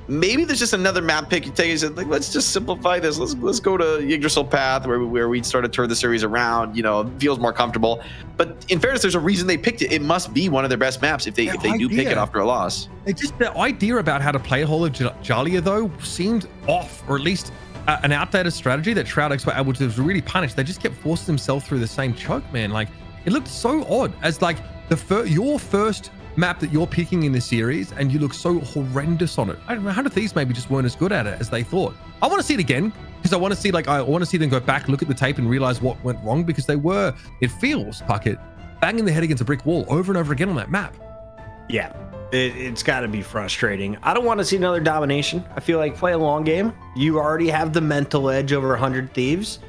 Maybe there's just another map pick you take. You said, like, let's just simplify this. Let's go to Yggdrasil Path where we'd start to turn the series around. Feels more comfortable. But in fairness, there's a reason they picked it. It must be one of their best maps if they do pick it after a loss.
The idea about how to play Hall of Jalia though seemed off, or at least an outdated strategy that Shroud-X were able to really punish. They just kept forcing themselves through the same choke, man. Like, it looked so odd as like your first map that you're picking in the series, and you look so horrendous on it. I don't know, 100 Thieves maybe just weren't as good at it as they thought. I want to see it again because I want to see them go back, look at the tape, and realize what went wrong, because it feels, Puckett, banging the head against a brick wall over and over again on that map.
Yeah, it's got to be frustrating. I don't want to see another domination. I feel like play a long game. You already have the mental edge over 100 Thieves.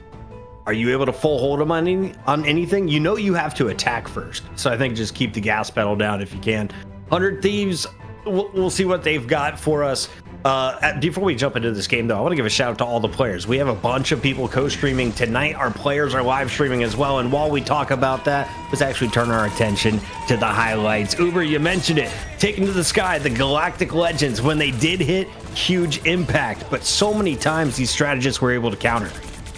Are you able to full hold them on anything? You have to attack first. So I think just keep the gas pedal down if you can. 100 Thieves, we'll see what they've got for us. Before we jump into this game, though, I want to give a shout out to all the players. We have a bunch of people co-streaming tonight. Our players are live streaming as well. And while we talk about that, let's actually turn our attention to the highlights. Uber, you mentioned it. Taken to the sky, the Galactic Legends, when they did hit, huge impact. But so many times these strategists were able to counter.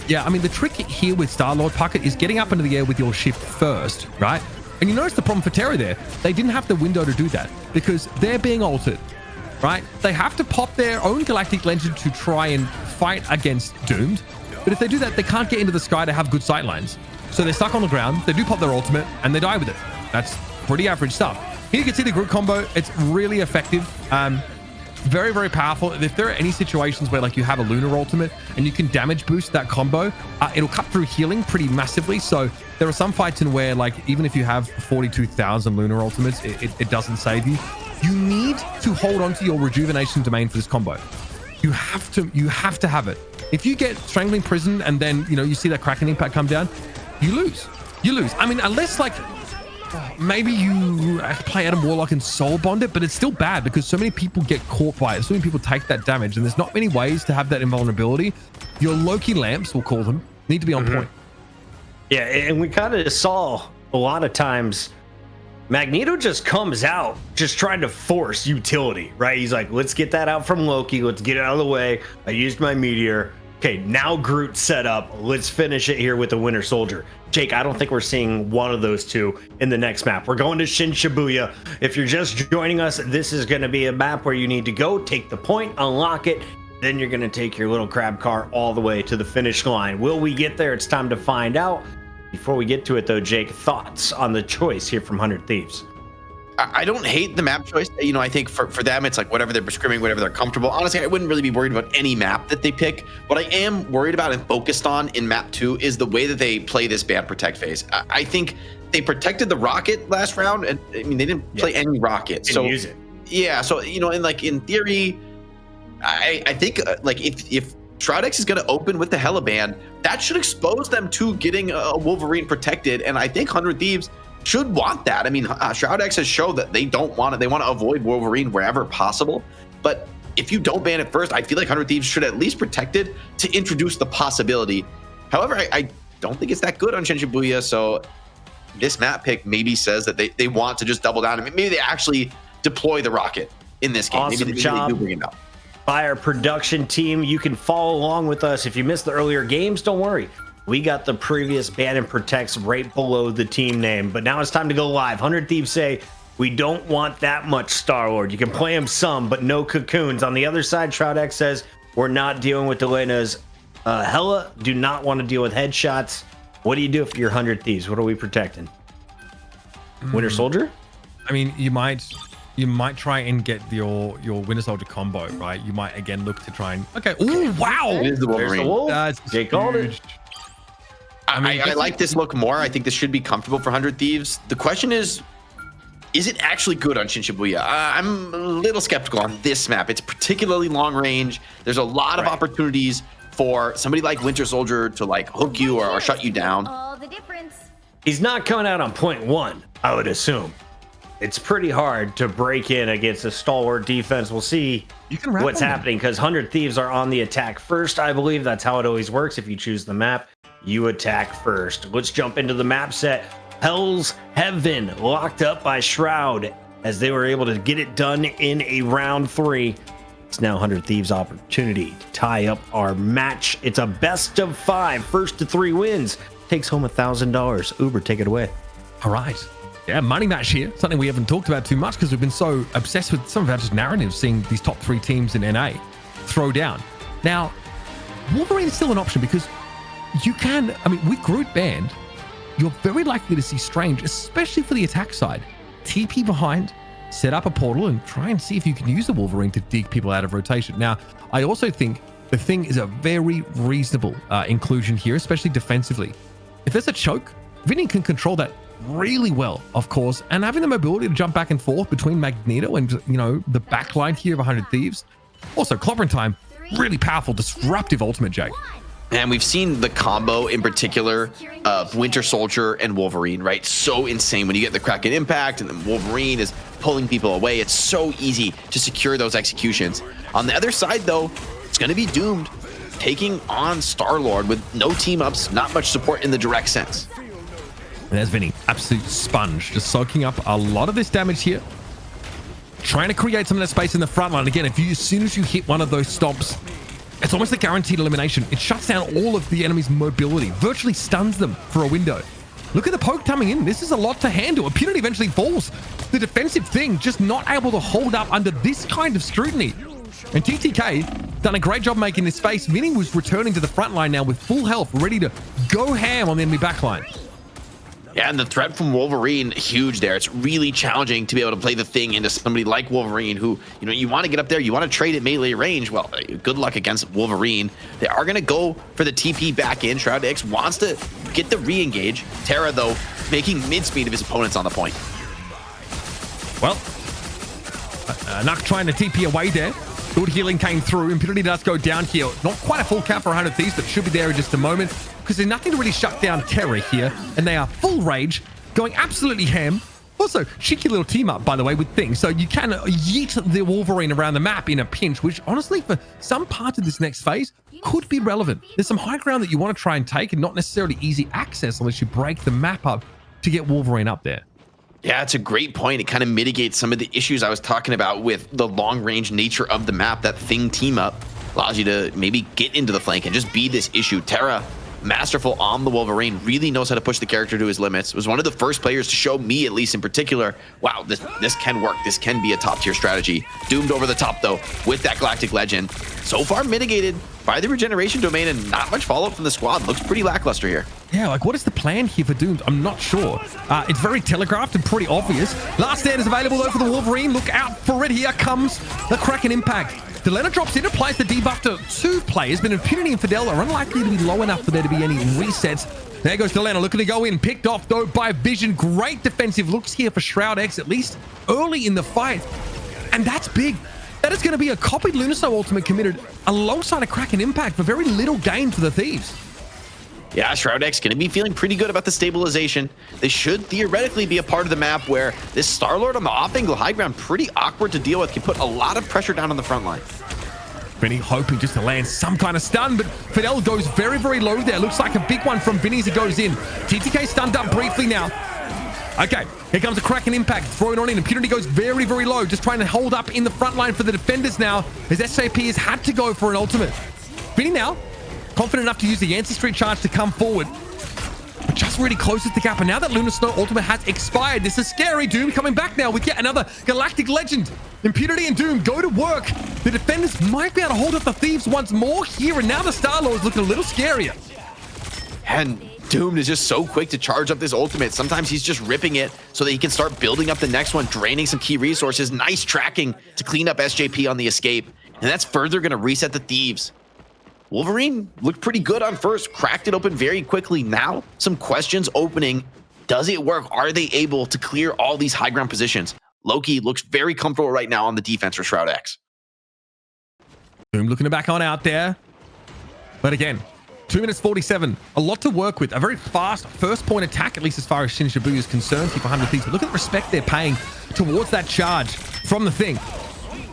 Yeah, I mean, the trick here with Star-Lord, Puckett, is getting up into the air with your shift first, right? And you notice the problem for Terra there. They didn't have the window to do that because they're being altered, right? They have to pop their own Galactic Legend to try and fight against Doomed. But if they do that, they can't get into the sky to have good sight lines. So they're stuck on the ground. They do pop their ultimate and they die with it. That's pretty average stuff. Here you can see the group combo. It's really effective. Very, very powerful. If there are any situations where like you have a lunar ultimate and you can damage boost that combo, it'll cut through healing pretty massively. So there are some fights in where like even if you have 42,000 lunar ultimates, it doesn't save you. You need to hold on to your rejuvenation domain for this combo. You have to have it. If you get strangling prison and then you see that Kraken impact come down, you lose. I mean, unless like maybe you play Adam Warlock and soul bond it, but it's still bad because so many people get caught by it. So many people take that damage, and there's not many ways to have that invulnerability. Your Loki lamps, we'll call them, need to be on point.
Yeah, and we kind of saw a lot of times Magneto just comes out just trying to force utility, right? He's like, let's get that out from Loki. Let's get it out of the way. I used my meteor. Okay, now Groot set up. Let's finish it here with the Winter Soldier. Jake, I don't think we're seeing one of those two in the next map. We're going to Shin-Shibuya. If you're just joining us, this is going to be a map where you need to go, take the point, unlock it. Then you're going to take your little crab car all the way to the finish line. Will we get there? It's time to find out. Before we get to it, though, Jake, thoughts on the choice here from 100 Thieves?
I don't hate the map choice. I think for them, it's like whatever they're prescribing, whatever they're comfortable. Honestly, I wouldn't really be worried about any map that they pick. What I am worried about and focused on in map 2 is the way that they play this ban protect phase. I think they protected the rocket last round, and I mean, they didn't play any rocket.
Didn't use it.
Yeah, so, and like in theory, I think like if Shroud-X is going to open with the Hella ban, that should expose them to getting a Wolverine protected. And I think 100 Thieves, should want that. I mean, Shroud-X has shown that they don't want it. They want to avoid Wolverine wherever possible. But if you don't ban it first, I feel like 100 Thieves should at least protect it to introduce the possibility. However, I don't think it's that good on Shin-Shibuya, so this map pick maybe says that they want to just double down. I mean, maybe they actually deploy the rocket in this game.
Awesome
maybe
job
they do bring it up.
By our production team. You can follow along with us. If you missed the earlier games, don't worry. We got the previous ban and protects right below the team name. But now it's time to go live. 100 Thieves say, we don't want that much Star-Lord. You can play him some, but no cocoons. On the other side, Shroud-X says, we're not dealing with Delena's. Hella do not want to deal with headshots. What do you do if you're 100 Thieves? What are we protecting? Winter Soldier?
I mean, you might try and get your Winter Soldier combo, right? You might again look to try and Oh wow!
It is the Wolverine.
That's
Jake called it.
I like this look more. I think this should be comfortable for 100 Thieves. The question is it actually good on Shin-Shibuya? I'm a little skeptical on this map. It's particularly long range. There's a lot of opportunities for somebody like Winter Soldier to like hook you or shut you down.
All the difference.
He's not coming out on point one, I would assume. It's pretty hard to break in against a stalwart defense. We'll see what's happening because 100 Thieves are on the attack first. I believe that's how it always works. If you choose the map, you attack first. Let's jump into the map set. Hell's Heaven locked up by Shroud as they were able to get it done in a round 3. It's now 100 Thieves' opportunity to tie up our match. It's a best of 5. First to 3 wins takes home $1,000. Uber, take it away.
All right. Yeah, money match here. Something we haven't talked about too much because we've been so obsessed with some of our just narratives, seeing these top 3 teams in NA throw down. Now, Wolverine is still an option because you can, I mean, with Groot banned, you're very likely to see Strange, especially for the attack side, TP behind, set up a portal, and try and see if you can use the Wolverine to dig people out of rotation. Now, I also think the Thing is a very reasonable inclusion here, especially defensively. If there's a choke, Vinny can control that really well, of course, and having the mobility to jump back and forth between Magneto and, you know, the backline here of 100 Thieves. Also, Clobbering Time, really powerful, disruptive ultimate, Jake.
And we've seen the combo in particular of Winter Soldier and Wolverine, right? So insane when you get the Kraken impact and then Wolverine is pulling people away. It's so easy to secure those executions. On the other side, though, it's going to be Doomed taking on Star-Lord with no team-ups, not much support in the direct sense.
And there's Vinny, absolute sponge, just soaking up a lot of this damage here. Trying to create some of that space in the front line. Again, as soon as you hit one of those stomps, it's almost a guaranteed elimination. It shuts down all of the enemy's mobility, virtually stuns them for a window. Look at the poke coming in. This is a lot to handle. Impunity eventually falls. The defensive Thing just not able to hold up under this kind of scrutiny. And TTK done a great job making this space. Vinny was returning to the front line now with full health, ready to go ham on the enemy backline.
Yeah, and the threat from Wolverine, huge there. It's really challenging to be able to play the Thing into somebody like Wolverine who, you know, you want to get up there, you want to trade at melee range. Well, good luck against Wolverine. They are going to go for the TP back in. Shroud-X wants to get the re-engage. Terra, though, making mid-speed of his opponents on the point.
Well, Nuck trying to TP away there. Good healing came through. Impunity does go down here. Not quite a full count for 100 Thieves, but should be there in just a moment because there's nothing to really shut down Terra here. And they are full rage, going absolutely ham. Also, cheeky little team up, by the way, with Things. So you can yeet the Wolverine around the map in a pinch, which honestly, for some parts of this next phase, could be relevant. There's some high ground that you want to try and take and not necessarily easy access unless you break the map up to get Wolverine up there.
Yeah, it's a great point. It kind of mitigates some of the issues I was talking about with the long-range nature of the map. That Thing team-up allows you to maybe get into the flank and just be this issue. Terra, masterful on the Wolverine, really knows how to push the character to his limits. Was one of the first players to show me, at least in particular, wow, this can work. This can be a top-tier strategy. Doomed over the top, though, with that Galactic Legend. So far mitigated by the regeneration domain and not much follow-up from the squad. Looks pretty lackluster here.
Yeah, like what is the plan here for Doomed? I'm not sure. It's very telegraphed and pretty obvious. Last stand is available though for the Wolverine. Look out for it. Here comes the Kraken impact. Delena drops in, applies the debuff to 2 players, but Impunity and Fidel are unlikely to be low enough for there to be any resets. There goes Delena looking to go in, picked off though by Vision. Great defensive looks here for Shroud-X, at least early in the fight. And that's big. That is going to be a copied Lunaso ultimate committed alongside a Kraken impact for very little gain for the Thieves.
Yeah, Shroud-X going to be feeling pretty good about the stabilization. This should theoretically be a part of the map where this Star-Lord on the off-angle high ground, pretty awkward to deal with, can put a lot of pressure down on the front line.
Vinny hoping just to land some kind of stun, but Fidel goes very, very low there. Looks like a big one from Vinny as he goes in. TTK stunned up briefly now. Okay, here comes a Kraken impact, thrown on in. Impunity goes very, very low, just trying to hold up in the front line for the defenders now, as SJP has had to go for an ultimate. Vinny now, confident enough to use the Ancestry charge to come forward, but just really closes the gap. And now that Lunar Snow ultimate has expired, this is scary. Doom coming back now with yet another Galactic Legend. Impunity and Doom go to work. The defenders might be able to hold up the Thieves once more here, and now the Star-Lord is looking a little scarier.
And Doom is just so quick to charge up this ultimate. Sometimes he's just ripping it so that he can start building up the next one, draining some key resources. Nice tracking to clean up SJP on the escape. And that's further going to reset the Thieves. Wolverine looked pretty good on first, cracked it open very quickly. Now, some questions opening. Does it work? Are they able to clear all these high ground positions? Loki looks very comfortable right now on the defense for Shroud-X.
Doom looking to back on out there. But again, 2 minutes 47. A lot to work with. A very fast first point attack, at least as far as Shin-Shibuya is concerned. Keep 100 Thieves. But look at the respect they're paying towards that charge from the thing.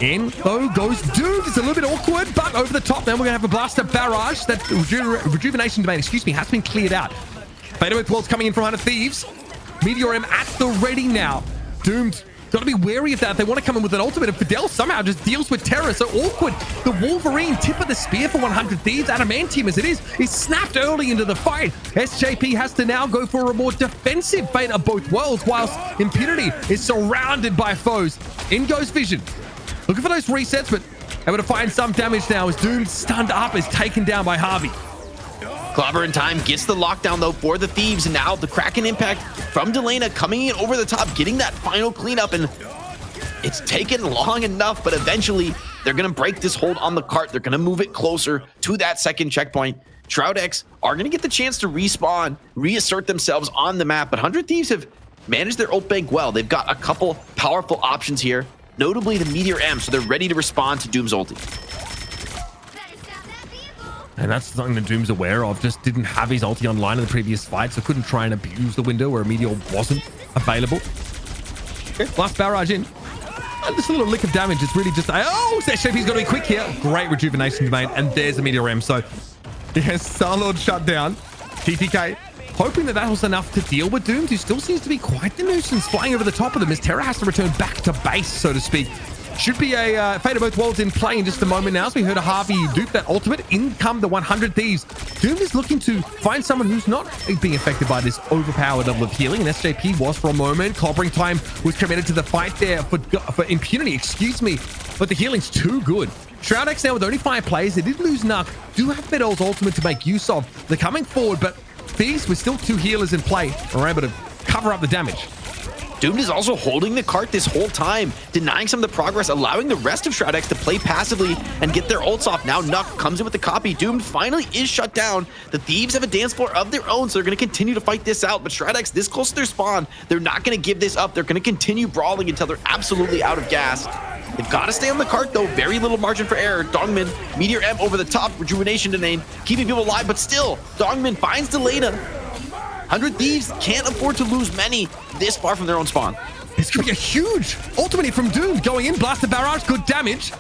In, though, goes Dude. It's a little bit awkward, but over the top. Then we're going to have a blaster barrage. That rejuvenation domain, has been cleared out. Fatal Earth World's coming in from 100 Thieves. Meteor M at the ready now. Doomed. Got to be wary of that. They want to come in with an ultimate, and Fidel somehow just deals with Terror. So awkward. The Wolverine tip of the spear for 100 Thieves. Adamantium as it is snapped early into the fight. SJP has to now go for a more defensive fate of both worlds, whilst Impunity is surrounded by foes. In goes Vision. Looking for those resets, but able to find some damage now as Doom stunned up is taken down by Harvey.
Clobber in time gets the lockdown though for the Thieves, and now the Kraken impact from Delena coming in over the top, getting that final cleanup, and it's taken long enough, but eventually they're going to break this hold on the cart. They're going to move it closer to that second checkpoint. Shroud-X are going to get the chance to respawn, reassert themselves on the map, but 100 Thieves have managed their ult bank well. They've got a couple powerful options here, notably the Meteor M, so they're ready to respond to Doom's ulti.
And that's something that Doom's aware of. Just didn't have his ulti online in the previous fight, so couldn't try and abuse the window where a Meteor wasn't available. Okay, last barrage in. And just a little lick of damage. It's really just... Oh, SJP's got to be quick here. Great rejuvenation domain, and there's the Meteor M. So, yes, Star-Lord shut down. TTK hoping that was enough to deal with Doom, who still seems to be quite the nuisance flying over the top of them as Terra has to return back to base, so to speak. Should be a Fate of Both Worlds in play in just a moment now. So we heard a Harvey dupe that ultimate. In come the 100 Thieves. Doom is looking to find someone who's not being affected by this overpowered level of healing. And SJP was for a moment. Clobbering Time was committed to the fight there for Impunity. Excuse me. But the healing's too good. Shroud-X now with only 5 players. They did lose Nuck. Do have Fidel's ultimate to make use of. They're coming forward, but Thieves with still 2 healers in play are able to cover up the damage.
Doom is also holding the cart this whole time, denying some of the progress, allowing the rest of Shroud-X to play passively and get their ults off. Now Nuck comes in with the copy. Doom finally is shut down. The Thieves have a dance floor of their own, so they're going to continue to fight this out. But Shroud-X this close to their spawn, they're not going to give this up. They're going to continue brawling until they're absolutely out of gas. They've got to stay on the cart, though. Very little margin for error. Dongmin, Meteor M over the top, rejuvenation domain, keeping people alive, but still, Dongmin finds Delena. 100 Thieves can't afford to lose many this far from their own spawn.
It's going to be a huge ultimate from Doom going in. Blaster barrage, good damage.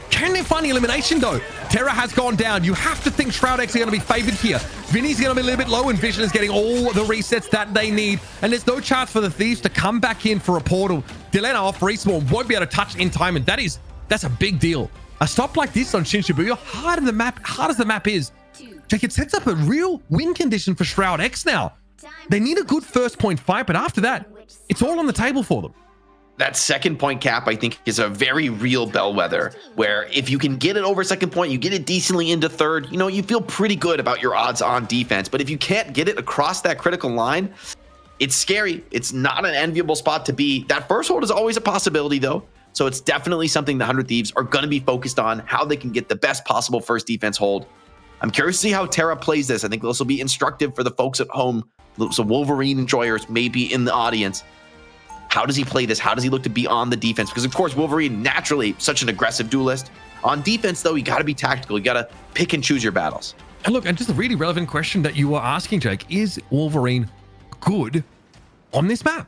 Can they find the elimination though? Terra has gone down. You have to think Shroud-X are going to be favored here. Vinny's going to be a little bit low, and Vision is getting all the resets that they need. And there's no chance for the Thieves to come back in for a portal. Delena off respawn won't be able to touch in time, and that's a big deal. A stop like this on Shin-Shibuya, hard as the map is, Jake, it sets up a real win condition for Shroud-X now. They need a good first point fight, but after that, it's all on the table for them.
That second point cap, I think, is a very real bellwether, where if you can get it over second point, you get it decently into third, you feel pretty good about your odds on defense. But if you can't get it across that critical line, it's scary. It's not an enviable spot to be. That first hold is always a possibility, though. So it's definitely something the 100 Thieves are going to be focused on, how they can get the best possible first defense hold. I'm curious to see how Terra plays this. I think this will be instructive for the folks at home. So Wolverine enjoyers may be in the audience. How does he play this? How does he look to be on the defense? Because, of course, Wolverine, naturally such an aggressive duelist. On defense, though, you got to be tactical. You got to pick and choose your battles.
And look, and just a really relevant question that you were asking, Jake, is Wolverine good on this map?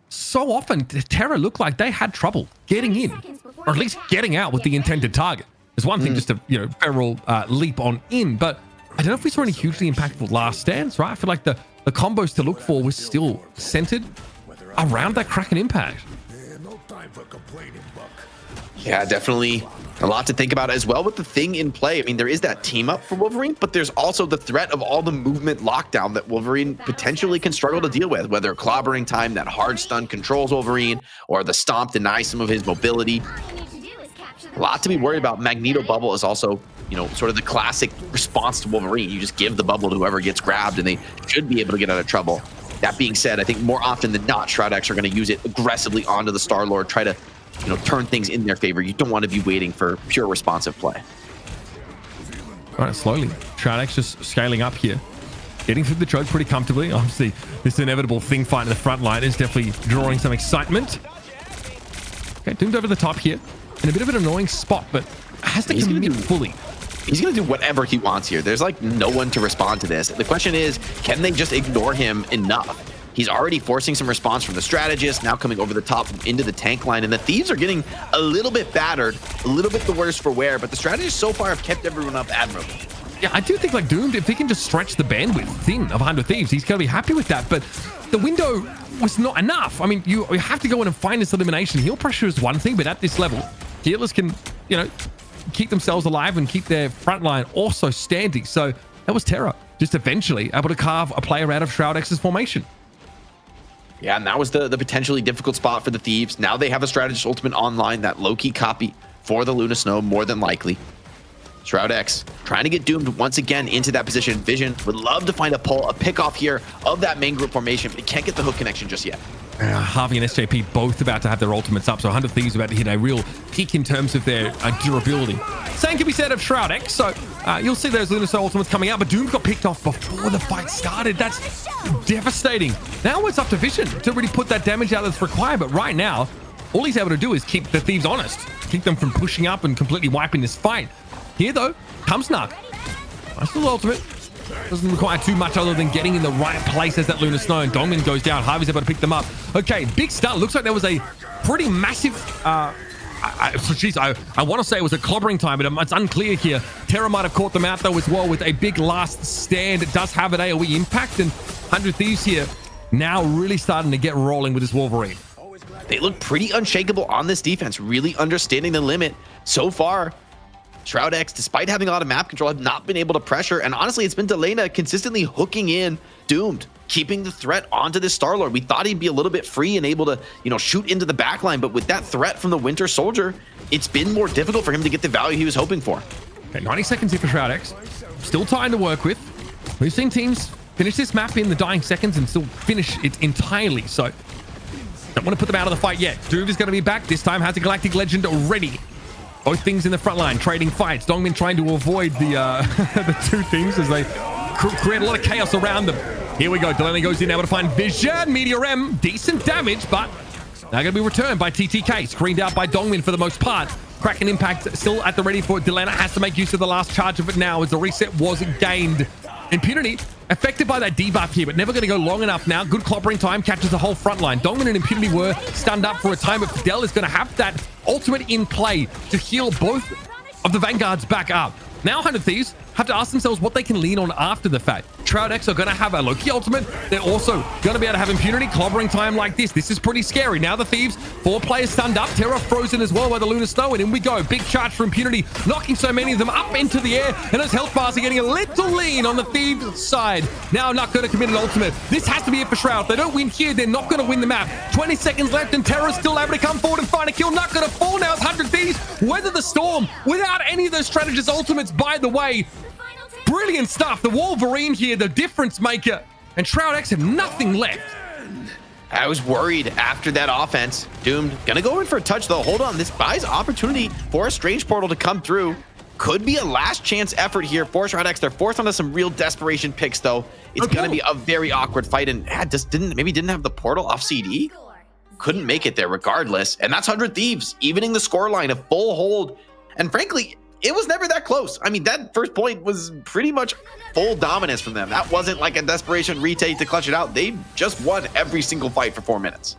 So often, Terra looked like they had trouble getting in, or at least getting out with the intended target. There's one thing just to, feral leap on in, but I don't know if we saw any hugely impactful last stands, right? I feel like the combos to look for was still centered around that Kraken impact.
Yeah, definitely a lot to think about as well with the thing in play. I mean, there is that team up for Wolverine, but there's also the threat of all the movement lockdown that Wolverine potentially can struggle to deal with, whether clobbering time, that hard stun controls Wolverine, or the stomp denies some of his mobility. A lot to be worried about. Magneto bubble is also, sort of the classic response to Wolverine. You just give the bubble to whoever gets grabbed and they should be able to get out of trouble. That being said, I think more often than not, Shroud-X are going to use it aggressively onto the Star-Lord, try to turn things in their favor. You don't want to be waiting for pure responsive play.
All right, slowly. Shroud-X just scaling up here. Getting through the choke pretty comfortably. Obviously, this inevitable thing fight in the front line is definitely drawing some excitement. Okay, doomed over the top here. In a bit of an annoying spot, but has to commit fully.
He's going to do whatever he wants here. There's like no one to respond to this. The question is, can they just ignore him enough? He's already forcing some response from the strategist, now coming over the top into the tank line, and the Thieves are getting a little bit battered, a little bit the worse for wear, but the strategists so far have kept everyone up admirably.
Yeah, I do think like Doomed, if he can just stretch the bandwidth thin of 100 Thieves, he's going to be happy with that, but the window was not enough. I mean, you have to go in and find this elimination. Heal pressure is one thing, but at this level, healers can, keep themselves alive and keep their front line also standing. So that was Terra, just eventually able to carve a player out of Shroud-X's formation.
Yeah, and that was the potentially difficult spot for the Thieves. Now they have a strategist ultimate online, that low-key copy for the Luna Snow, more than likely. Shroud-X trying to get Doomed once again into that position. Vision would love to find a pull, a pick off here of that main group formation, but he can't get the hook connection just yet.
Harvey and SJP both about to have their ultimates up, so 100 Thieves about to hit a real peak in terms of their durability. Same can be said of Shroud-X, so you'll see those Luna Snow ultimates coming out, but Doom got picked off before the fight started. That's devastating. Now it's up to Vision to really put that damage out that's required, but right now, all he's able to do is keep the Thieves honest, keep them from pushing up and completely wiping this fight. Here, though, comes Snug. Nice little ultimate. Doesn't require too much other than getting in the right place as that Luna Snow, and Dongmin goes down. Harvey's able to pick them up. Okay, big start. Looks like there was a pretty massive... I want to say it was a clobbering time, but it's unclear here. Terra might have caught them out, though, as well, with a big last stand. It does have an AoE impact, and 100 Thieves here now really starting to get rolling with this Wolverine.
They look pretty unshakable on this defense, really understanding the limit. So far, Shroud-X, despite having a lot of map control, have not been able to pressure. And honestly, it's been Delena consistently hooking in Doomed, keeping the threat onto this Star-Lord. We thought he'd be a little bit free and able to, shoot into the backline. But with that threat from the Winter Soldier, it's been more difficult for him to get the value he was hoping for.
Okay, 90 seconds here for Shroud-X. Still time to work with. We've seen teams finish this map in the dying seconds and still finish it entirely. So don't want to put them out of the fight yet. Doomed is going to be back. This time has a Galactic Legend ready. Both things in the front line, trading fights. Dongmin trying to avoid the the two things as they create a lot of chaos around them. Here we go. Delaney goes in, able to find Vision. Meteor M, decent damage, but now going to be returned by TTK. Screened out by Dongmin for the most part. Kraken impact still at the ready for it. Delena has to make use of the last charge of it now as the reset was gained. Impunity affected by that debuff here, but never going to go long enough now. Good clobbering time catches the whole front line. Dongmin and Impunity were stunned up for a time, but Fidel is going to have that ultimate in play to heal both of the Vanguards back up. Now 100 Thieves have to ask themselves what they can lean on after the fact. Shroud-X are going to have a Loki ultimate. They're also going to be able to have Impunity clobbering time like this. This is pretty scary. Now the Thieves, 4 players stunned up. Terra frozen as well by the Luna Snow, and in we go. Big charge for Impunity, knocking so many of them up into the air, and his health bars are getting a little lean on the Thieves side. Now not going to commit an ultimate. This has to be it for Shroud. If they don't win here, they're not going to win the map. 20 seconds left, and Terra's still able to come forward and find a kill. Not going to fall now. It's 100 Thieves weather the storm without any of those strategist ultimates, by the way. Brilliant stuff. The Wolverine here, the difference maker. And Shroud-X have nothing left.
I was worried after that offense. Doomed. Gonna go in for a touch, though. Hold on. This buys opportunity for a Strange Portal to come through. Could be a last chance effort here for Shroud-X. They're forced onto some real desperation picks, though. It's gonna be a very awkward fight, and just didn't have the portal off CD. Couldn't make it there regardless. And that's 100 Thieves, evening the scoreline, a full hold And frankly, it was never that close. I mean, that first point was pretty much full dominance from them. That wasn't like a desperation retake to clutch it out. They just won every single fight for 4 minutes.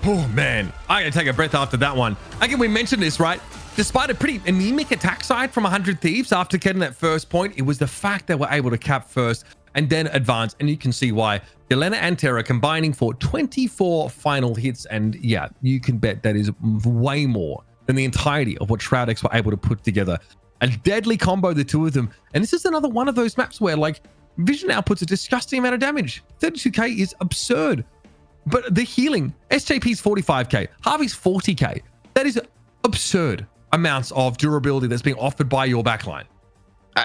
Oh man, I gotta take a breath after that one. Again, we mentioned this, right? Despite a pretty anemic attack side from 100 Thieves after getting that first point, it was the fact that we're able to cap first and then advance, and you can see why. Yelena and Terra combining for 24 final hits, and yeah, you can bet that is way more than the entirety of what Shroud-X were able to put together. A deadly combo, the two of them, and this is another one of those maps where like Vision outputs a disgusting amount of damage. 32k is absurd, but the healing, SJP's 45k, Harvey's 40k, that is absurd amounts of durability that's being offered by your backline.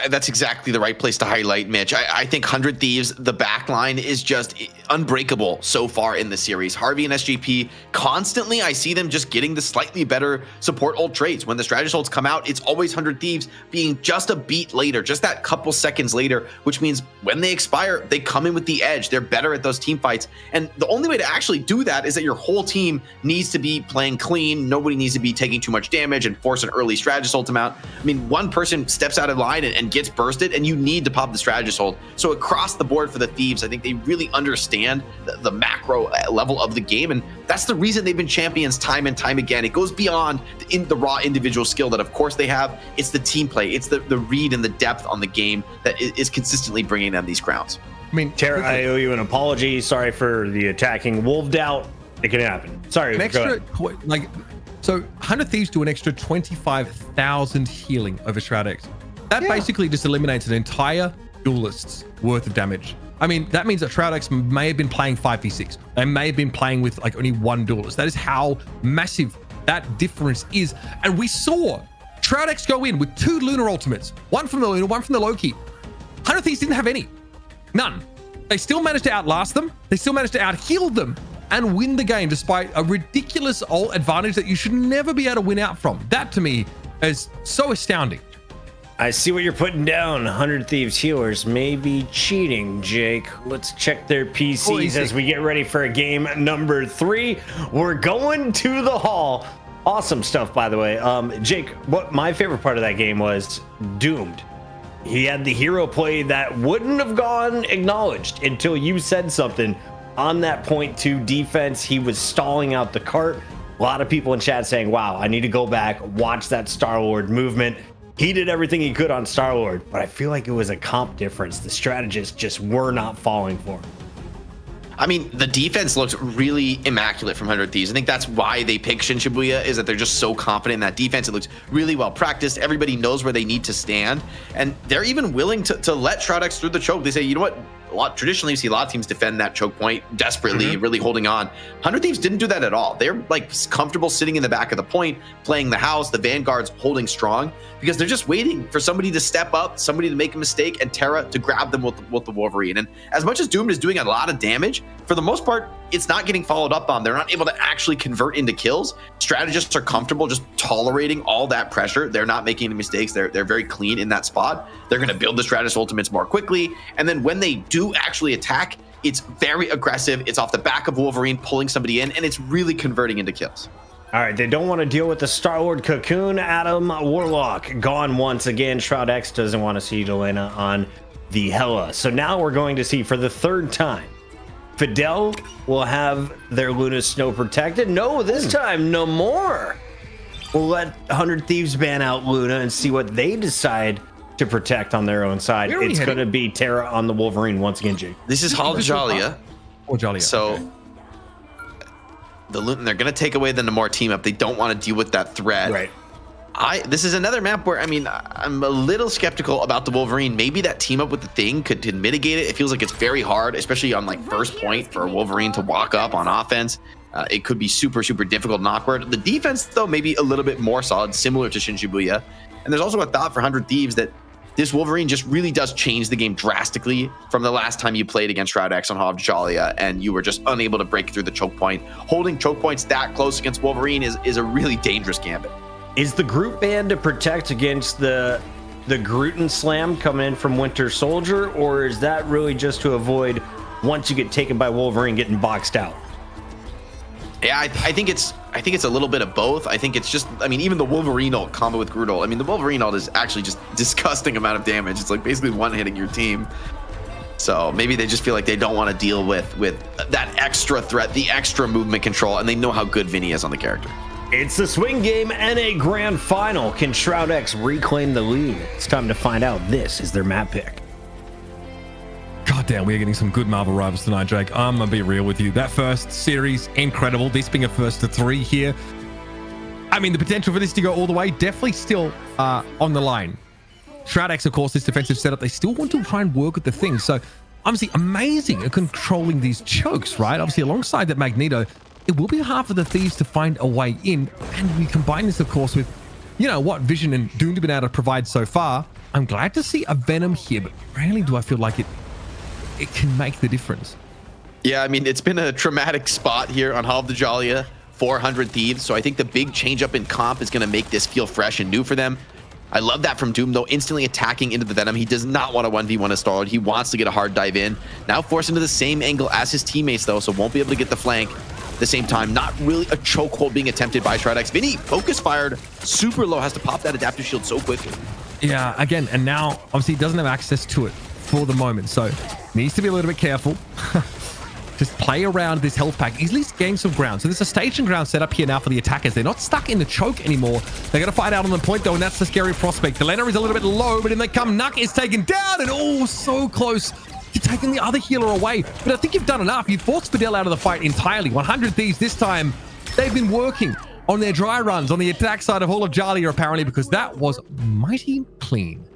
That's exactly the right place to highlight, Mitch. I think 100 Thieves, the backline is just unbreakable so far in the series. Harvey and SGP, constantly, I see them just getting the slightly better support ult trades. When the strategist ults come out, it's always 100 Thieves being just a beat later, just that couple seconds later, which means when they expire, they come in with the edge. They're better at those team fights. And the only way to actually do that is that your whole team needs to be playing clean. Nobody needs to be taking too much damage and force an early strategist ult out. I mean, one person steps out of line and gets bursted, and you need to pop the strategist ult. So across the board for the Thieves, I think they really understand the macro level of the game, and that's the reason they've been champions time and time again. It goes beyond the raw individual skill that of course they have. It's the team play, it's the read and the depth on the game that is consistently bringing them these crowns.
I mean, Terra, I owe you an apology. Sorry for the attacking wolved out. It can happen. Sorry.
An extra, so 100 Thieves do an extra 25,000 healing over Shroud-X. That basically just eliminates an entire duelist's worth of damage. I mean, that means that Shroud-X may have been playing 5v6. They may have been playing with like only one duelist. That is how massive that difference is. And we saw Shroud-X go in with 2 Lunar ultimates, one from the Lunar, one from the Loki. 100 Thieves didn't have any. None. They still managed to outlast them. They still managed to out-heal them and win the game despite a ridiculous ult advantage that you should never be able to win out from. That to me is so astounding.
I see what you're putting down. 100 Thieves healers may be cheating, Jake. Let's check their PCs as we get ready for game number 3. We're going to the hall. Awesome stuff, by the way. Jake, what my favorite part of that game was Doomed. He had the hero play that wouldn't have gone acknowledged until you said something on that point 2 defense. He was stalling out the cart. A lot of people in chat saying, wow, I need to go back, watch that Star-Lord movement. He did everything he could on Star-Lord, but I feel like it was a comp difference. The strategists just were not falling for him.
I mean, the defense looks really immaculate from 100 Thieves. I think that's why they pick Shin-Shibuya, is that they're just so confident in that defense. It looks really well practiced. Everybody knows where they need to stand. And they're even willing to let Shroud-X through the choke. They say, you know what? Traditionally, you see a lot of teams defend that choke point desperately, really holding on. 100 Thieves didn't do that at all. They're like comfortable sitting in the back of the point, playing the house, the Vanguard's holding strong, because they're just waiting for somebody to step up, somebody to make a mistake, and Terra to grab them with the Wolverine. And as much as Doomed is doing a lot of damage, for the most part, it's not getting followed up on. They're not able to actually convert into kills. Strategists are comfortable just tolerating all that pressure. They're not making any mistakes. They're very clean in that spot. They're going to build the strategist ultimates more quickly. And then when they do actually attack, it's very aggressive. It's off the back of Wolverine pulling somebody in, and it's really converting into kills.
All right, they don't want to deal with the Star-Lord cocoon. Adam Warlock gone once again. Shroud-X doesn't want to see Yelena on the Hela. So now we're going to see for the 3rd time, Fidel will have their Luna Snow protected. No, this time, no more. We'll let 100 Thieves ban out Luna and see what they decide to protect on their own side. It's going to be Terra on the Wolverine once again, Jake.
This is Hall of Jalia.
Oh, Jalia.
So they're going to take away the Namor team up. They don't want to deal with that threat.
Right.
This is another map where, I mean, I'm a little skeptical about the Wolverine. Maybe that team up with the Thing could mitigate it. It feels like it's very hard, especially on like first point, for a Wolverine to walk up on offense. It could be super, super difficult and awkward. The defense, though, maybe a little bit more solid, similar to Shin-Shibuya. And there's also a thought for 100 Thieves that this Wolverine just really does change the game drastically from the last time you played against Shroud-X on Hall of Jalia and you were just unable to break through the choke point. Holding choke points that close against Wolverine is a really dangerous gambit.
Is the group ban to protect against the Gruten slam coming in from Winter Soldier, or is that really just to avoid once you get taken by Wolverine getting boxed out?
Yeah, I think it's a little bit of both. I think it's just, I mean, even the Wolverine ult combo with Groot ult. I mean, the Wolverine ult is actually just disgusting amount of damage. It's like basically one hitting your team. So maybe they just feel like they don't want to deal with that extra threat, the extra movement control, and they know how good Vinny is on the character.
It's the Swing Game NA Grand Final. Can Shroud-X reclaim the lead? It's time to find out. This is their map pick.
God damn, we are getting some good Marvel Rivals tonight, Jake. I'm gonna be real with you. That first series, incredible. This being a first to 3 here. I mean, the potential for this to go all the way, definitely still on the line. Shroud-X, of course, this defensive setup, they still want to try and work with the thing. So, obviously, amazing at controlling these chokes, right? Obviously, alongside that Magneto, it will be half of the Thieves to find a way in. And we combine this, of course, with, you know, what Vision and Doom have been able to provide so far. I'm glad to see a Venom here, but rarely do I feel like it can make the difference.
Yeah, I mean, it's been a traumatic spot here on Hall of the Jalia, 400 Thieves. So I think the big change up in comp is going to make this feel fresh and new for them. I love that from Doom, though, instantly attacking into the Venom. He does not want a 1v1 a Star-Lord. He wants to get a hard dive in. Now forced into the same angle as his teammates, though, so won't be able to get the flank. At the same time, not really a chokehold being attempted by Shroud-X. Vinny, focus fired, super low, has to pop that adaptive shield so quickly.
Yeah, again, and now, obviously, he doesn't have access to it for the moment, so needs to be a little bit careful. Just play around this health pack, easily gain some ground. So there's a station ground set up here now for the attackers. They're not stuck in the choke anymore. They're going to fight out on the point, though, and that's the scary prospect. The Lena is a little bit low, but in they come. Nuck is taken down, and oh, so close to taking the other healer away. But I think you've done enough. You've forced Fidel out of the fight entirely. 100 Thieves this time. They've been working on their dry runs on the attack side of Hall of Jalia, apparently, because that was mighty clean.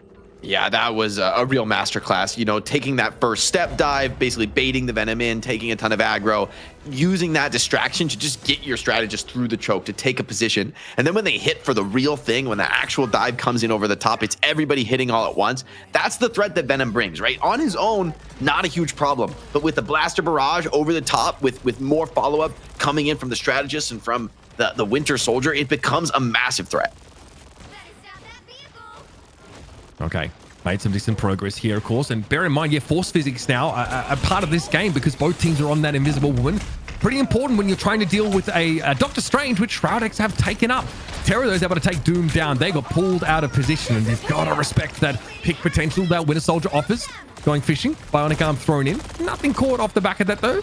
Yeah, that was a real masterclass. You know, taking that first step dive, basically baiting the Venom in, taking a ton of aggro, using that distraction to just get your strategist through the choke, to take a position. And then when they hit for the real thing, when the actual dive comes in over the top, it's everybody hitting all at once. That's the threat that Venom brings, right? On his own, not a huge problem. But with the blaster barrage over the top, with more follow-up coming in from the strategist and from the Winter Soldier, it becomes a massive threat.
Okay, made some decent progress here, of course. And bear in mind, yeah, force physics now are part of this game because both teams are on that invisible woman. Pretty important when you're trying to deal with a Doctor Strange, which Shroud-X have taken up. Terra, though, is able to take Doom down. They got pulled out of position, and you've got to respect that pick potential that Winter Soldier offers. Going fishing, bionic arm thrown in. Nothing caught off the back of that, though.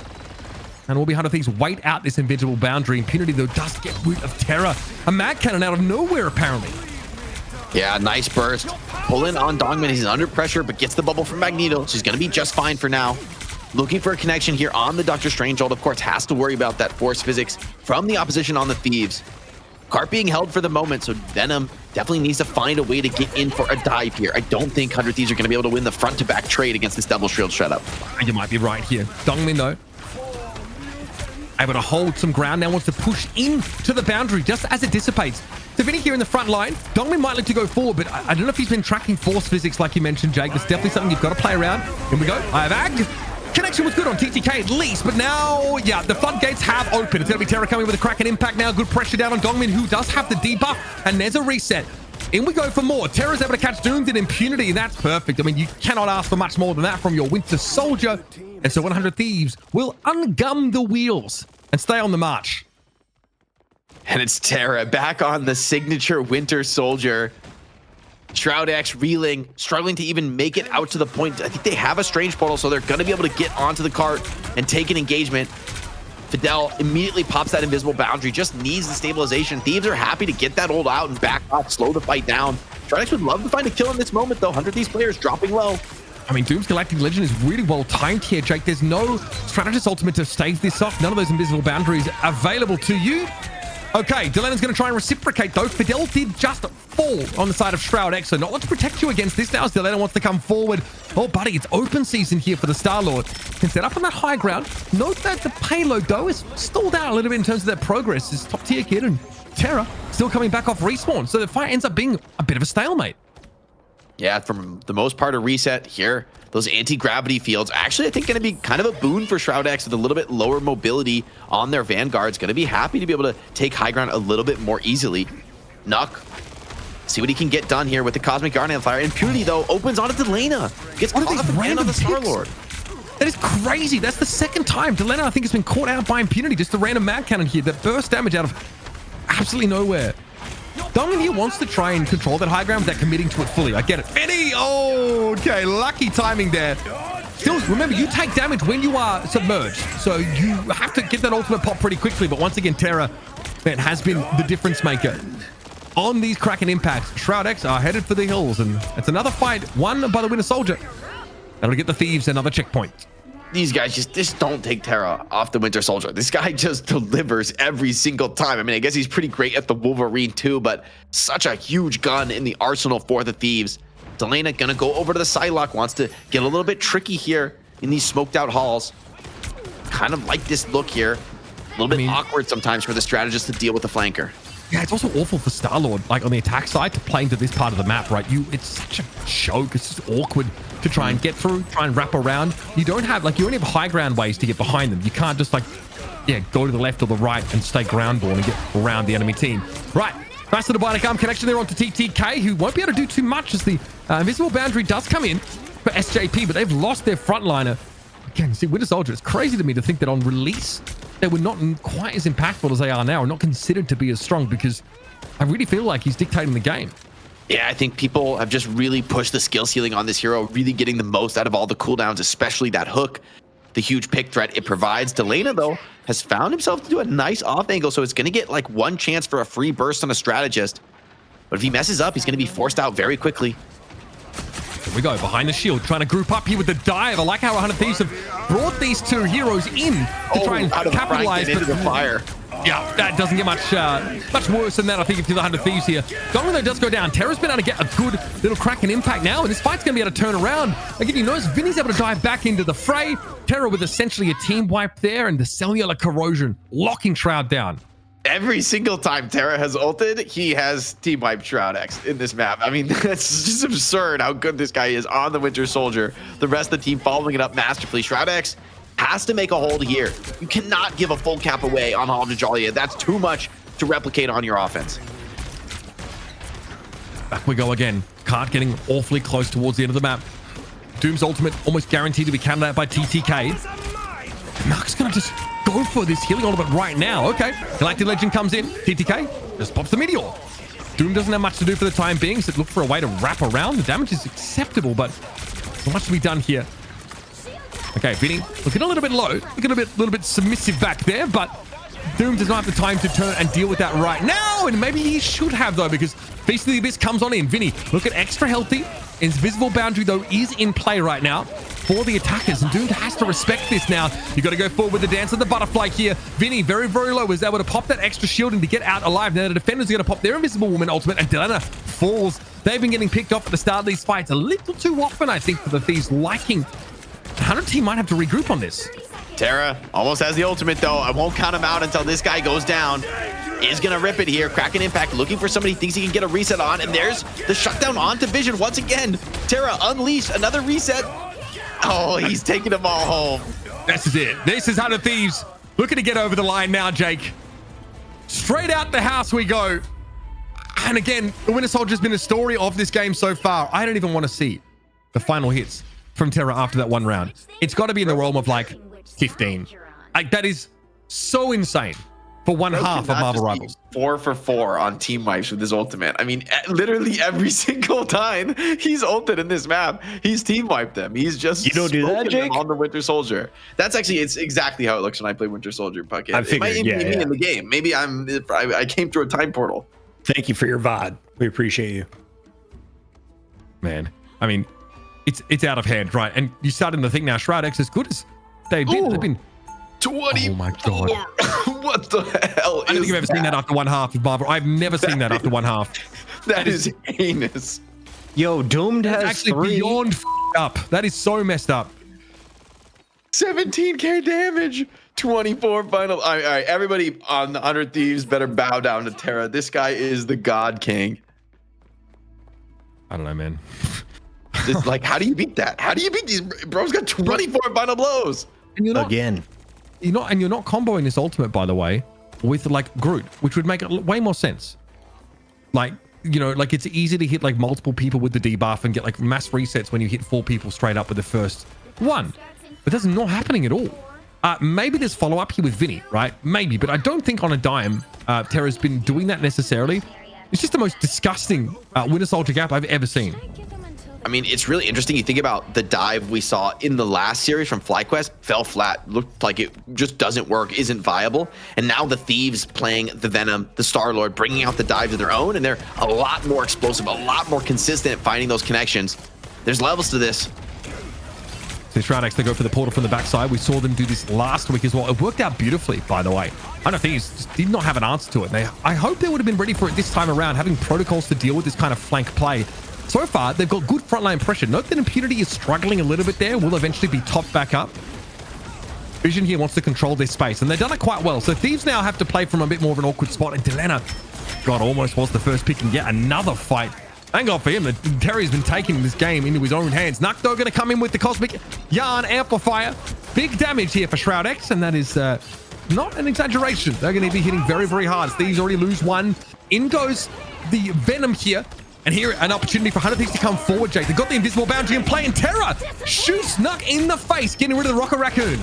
And we'll be 100 Thieves wait out this invisible boundary. Impunity, though, does get rid of Terra. A mag cannon out of nowhere, apparently.
Yeah, nice burst. Pull in on Dongman. He's under pressure, but gets the bubble from Magneto. She's going to be just fine for now. Looking for a connection here on the Doctor Strange ult. Of course, has to worry about that force physics from the opposition on the Thieves. Cart being held for the moment, so Venom definitely needs to find a way to get in for a dive here. I don't think 100 Thieves are going to be able to win the front-to-back trade against this double shield setup.
You might be right here. Dongmin, though, able to hold some ground, now wants to push in to the boundary just as it dissipates. So Vinny here in the front line. Dongmin might look to go forward, but I don't know if he's been tracking force physics like you mentioned, Jake. That's definitely something you've got to play around. Here we go. I have Ag. Connection was good on TTK at least, but now, yeah, the floodgates have opened. It's going to be Terra coming with a Kraken impact now. Good pressure down on Dongmin, who does have the debuff, and there's a reset. In we go for more. Terra's able to catch Doomed in Impunity, and that's perfect. I mean, you cannot ask for much more than that from your Winter Soldier. And so 100 Thieves will ungum the wheels and stay on the march.
And it's Terra back on the signature Winter Soldier. Shroud-X reeling, struggling to even make it out to the point. I think they have a strange portal, so they're going to be able to get onto the cart and take an engagement. Fidel immediately pops that invisible boundary, just needs the stabilization. Thieves are happy to get that ult out and back off, slow the fight down. Shroud-X would love to find a kill in this moment, though. 100 Thieves players dropping low.
I mean, Doom's Galactic Legend is really well timed here, Jake. There's no strategist ultimate to stave this off. None of those invisible boundaries available to you. Okay, Delena's going to try and reciprocate, though. Fidel did just fall on the side of Shroud-X, so not to protect you against this now as Delena wants to come forward. Oh, buddy, it's open season here for the Star-Lord. Can set up on that high ground. Note that the payload, though, is stalled out a little bit in terms of their progress. This top-tier kid and Terra still coming back off respawn, so the fight ends up being a bit of a stalemate.
Yeah, from the most part, a reset here. Those anti-gravity fields, actually, I think going to be kind of a boon for Shroud-X with a little bit lower mobility on their Vanguards. Going to be happy to be able to take high ground a little bit more easily. Nuck, see what he can get done here with the Cosmic Guard Amplifier. Impunity, though, opens onto Delena. Gets caught up again on the Star-Lord.
That is crazy. That's the second time Delena, I think, has been caught out by impunity. Just a random mad cannon here that bursts damage out of absolutely nowhere. Domin here wants to try and control that high ground without committing to it fully. I get it. Vinny! Oh, okay. Lucky timing there. Still, remember, you take damage when you are submerged. So you have to get that ultimate pop pretty quickly. But once again, Terra, man, has been the difference maker. On these Kraken impacts, Shroud-X are headed for the hills. And it's another fight won by the Winter Soldier. That'll get the Thieves another checkpoint.
These guys just don't take Terra off the Winter Soldier. This guy just delivers every single time. I mean, I guess he's pretty great at the Wolverine too, but such a huge gun in the arsenal for the Thieves. Delena gonna go over to the Psylocke, wants to get a little bit tricky here in these smoked out halls. Kind of like this look here. A little bit awkward sometimes for the strategist to deal with the flanker.
Yeah, it's also awful for Star-Lord, like on the attack side, to play into this part of the map, right? It's such a joke. It's just awkward to try and get through, try and wrap around. You don't have, like, you only have high ground ways to get behind them. You can't just, like, yeah, go to the left or the right and stay ground-borne and get around the enemy team. Right, nice little bionic arm connection there onto TTK, who won't be able to do too much as the invisible boundary does come in for SJP, but they've lost their frontliner. Again, see, Winter Soldier, it's crazy to me to think that on release, they were not quite as impactful as they are now, and not considered to be as strong, because I really feel like he's dictating the game.
Yeah, I think people have just really pushed the skill ceiling on this hero, really getting the most out of all the cooldowns, especially that hook, the huge pick threat it provides. Delena, though, has found himself to do a nice off angle, so it's going to get like one chance for a free burst on a strategist. But if he messes up, he's going to be forced out very quickly.
Here we go, behind the shield, trying to group up here with the dive. I like how 100 Thieves have brought these two heroes in to try and capitalize.
Into the fire.
Yeah, that doesn't get much worse than that, I think, if you're the 100 Thieves here. Domino does go down. Terra's been able to get a good little Kraken impact now, and this fight's going to be able to turn around. Again, you notice Vinny's able to dive back into the fray. Terra with essentially a team wipe there, and the cellular corrosion locking Shroud down.
Every single time Terra has ulted, he has team wiped Shroud-X in this map. I mean, that's just absurd how good this guy is on the Winter Soldier. The rest of the team following it up masterfully. Shroud-X has to make a hold here. You cannot give a full cap away on Hall of Najalia. That's too much to replicate on your offense.
Back we go again. Cart getting awfully close towards the end of the map. Doom's ultimate almost guaranteed to be countered out by TTK. Mark's gonna just go for this healing ultimate right now. Okay, Galactic Legend comes in. TTK just pops the meteor. Doom doesn't have much to do for the time being, so look for a way to wrap around. The damage is acceptable, but not much to be done here. Okay, Vinny looking a little bit low, looking a little bit submissive back there, but Doom does not have the time to turn and deal with that right now, and maybe he should have, though, because Feast of the Abyss comes on in. Vinny looking extra healthy. His visible boundary, though, is in play right now for the attackers, and Doom has to respect this now. You got to go forward with the dance of the butterfly here. Vinny, very, very low, was able to pop that extra shield and to get out alive. Now the defenders are going to pop their Invisible Woman ultimate, and Delena falls. They've been getting picked off at the start of these fights a little too often, I think, for the Thieves liking. 100 team might have to regroup on this.
Terra almost has the ultimate, though. I won't count him out until this guy goes down. Is going to rip it here. Kraken Impact looking for somebody he thinks he can get a reset on. And there's the shutdown onto Vision once again. Terra unleashed another reset. Oh, he's taking them all home.
This is it. This is 100 Thieves looking to get over the line now, Jake. Straight out the house we go. And again, the Winter Soldier's been the story of this game so far. I don't even want to see the final hits from Terra after that one round. It's got to be in the realm of like 15. Like, that is so insane for one half of Marvel Rivals.
4 for 4 on team wipes with his ultimate. I mean, literally every single time he's ulted in this map, he's team wiped them. He's just
you don't do that, Jake?
On the Winter Soldier. That's actually, it's exactly how it looks when I play Winter Soldier. Bucket.
I figured,
it might be in the game. Maybe I came through a time portal.
Thank you for your VOD. We appreciate you.
Man, I mean, it's out of hand, right? And you start in the thing now. Shroud-X, as good as they've been.
20.
Oh my god!
What the hell?
I don't think I've ever seen that after one half of Marvel. I've never seen that after one half.
That is heinous.
Yo, Doomed has
actually
3.
Beyond up. That is so messed up.
17k damage. 24 final. All right, everybody on the 100 Thieves better bow down to Terra. This guy is the God King.
I don't know, man.
It's like, how do you beat that? How do you beat these? Bro's got 24 final blows.
And you're not,
again.
You're not comboing this ultimate, by the way, with like Groot, which would make way more sense. Like, you know, like it's easy to hit like multiple people with the debuff and get like mass resets when you hit 4 people straight up with the first one. but that's not happening at all. Maybe there's follow-up here with Vinny, right? Maybe, but I don't think on a dime Terra's been doing that necessarily. It's just the most disgusting Winter Soldier gap I've ever seen.
I mean, it's really interesting. You think about the dive we saw in the last series from FlyQuest, fell flat, looked like it just doesn't work, isn't viable. And now the Thieves playing the Venom, the Star-Lord, bringing out the dives of their own, and they're a lot more explosive, a lot more consistent at finding those connections. There's levels to this.
So Shroud-X, they go for the portal from the backside. We saw them do this last week as well. It worked out beautifully, by the way. I don't think just did not have an answer to it. I hope they would have been ready for it this time around, having protocols to deal with this kind of flank play. So far, they've got good frontline pressure. Note that Impunity is struggling a little bit there. Will eventually be topped back up. Vision here wants to control this space, and they've done it quite well. So Thieves now have to play from a bit more of an awkward spot. And Delena, God, almost was the first pick and yet another fight. Thank God for him that Terry's been taking this game into his own hands. Nukdo going to come in with the Cosmic Yarn Amplifier. Big damage here for Shroud-X, and that is not an exaggeration. They're going to be hitting very, very hard. Thieves already lose one. In goes the Venom here. And here, an opportunity for 100 Thieves to come forward, Jake. They've got the invisible boundary in play, and Terra shoots Nuck in the face, getting rid of the Rocket Raccoon.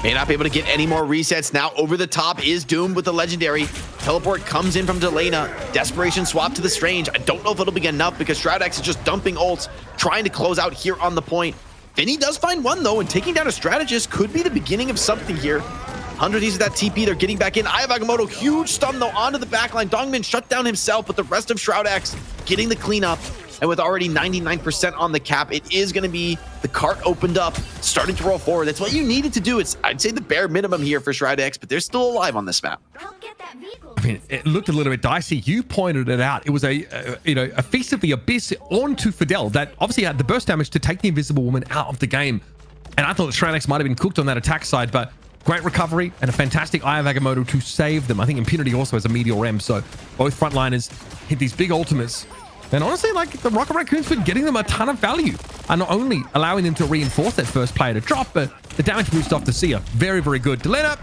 May not be able to get any more resets. Now over the top is Doomed with the Legendary. Teleport comes in from Delena. Desperation swap to the Strange. I don't know if it'll be enough because Shroud-X is just dumping ults, trying to close out here on the point. Vinny does find one, though, and taking down a strategist could be the beginning of something here. 100 uses that TP. They're getting back in. Eye of Agamotto, huge stun, though, onto the backline. Dongmin shut down himself, but the rest of Shroud-X getting the cleanup. And with already 99% on the cap, it is going to be the cart opened up, starting to roll forward. That's what you needed to do. It's, I'd say, the bare minimum here for Shroud-X, but they're still alive on this map.
I mean, it looked a little bit dicey. You pointed it out. It was a Feast of the Abyss onto Fidel that obviously had the burst damage to take the Invisible Woman out of the game. And I thought Shroud-X might have been cooked on that attack side, but great recovery and a fantastic Eye of Agamotto to save them. I think Impunity also has a Meteor M, so both frontliners hit these big ultimates. And honestly, like, the Rocket Raccoon's been getting them a ton of value, and not only allowing them to reinforce that first player to drop, but the damage boost off the Seer. Very, very good. Delena,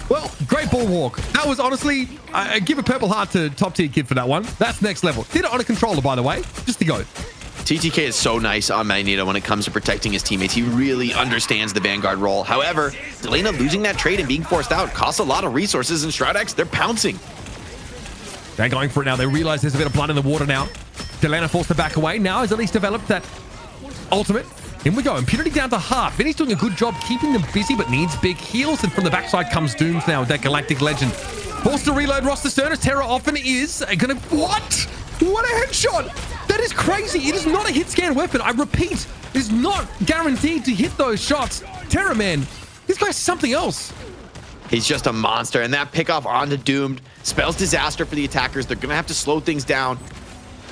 well, great ball walk. That was honestly, I give a purple heart to top tier kid for that one. That's next level. Did it on a controller, by the way, just to go.
TTK is so nice on Magneto when it comes to protecting his teammates. He really understands the Vanguard role. However, Delena losing that trade and being forced out costs a lot of resources, and Shroud-X, they're pouncing.
They're going for it now. They realize there's a bit of blood in the water now. Delena forced to back away. Now has at least developed that ultimate. In we go. Impunity down to half. Vinny's doing a good job keeping them busy, but needs big heals. And from the backside comes Dooms now with that Galactic Legend. Forced to reload Roster Stern as Terra often is. Gonna, what? What a headshot! That is crazy. It is not a hit scan weapon. I repeat, it is not guaranteed to hit those shots. Terra, man, this guy's something else.
He's just a monster, and that pickoff onto Doomed spells disaster for the attackers. They're gonna have to slow things down,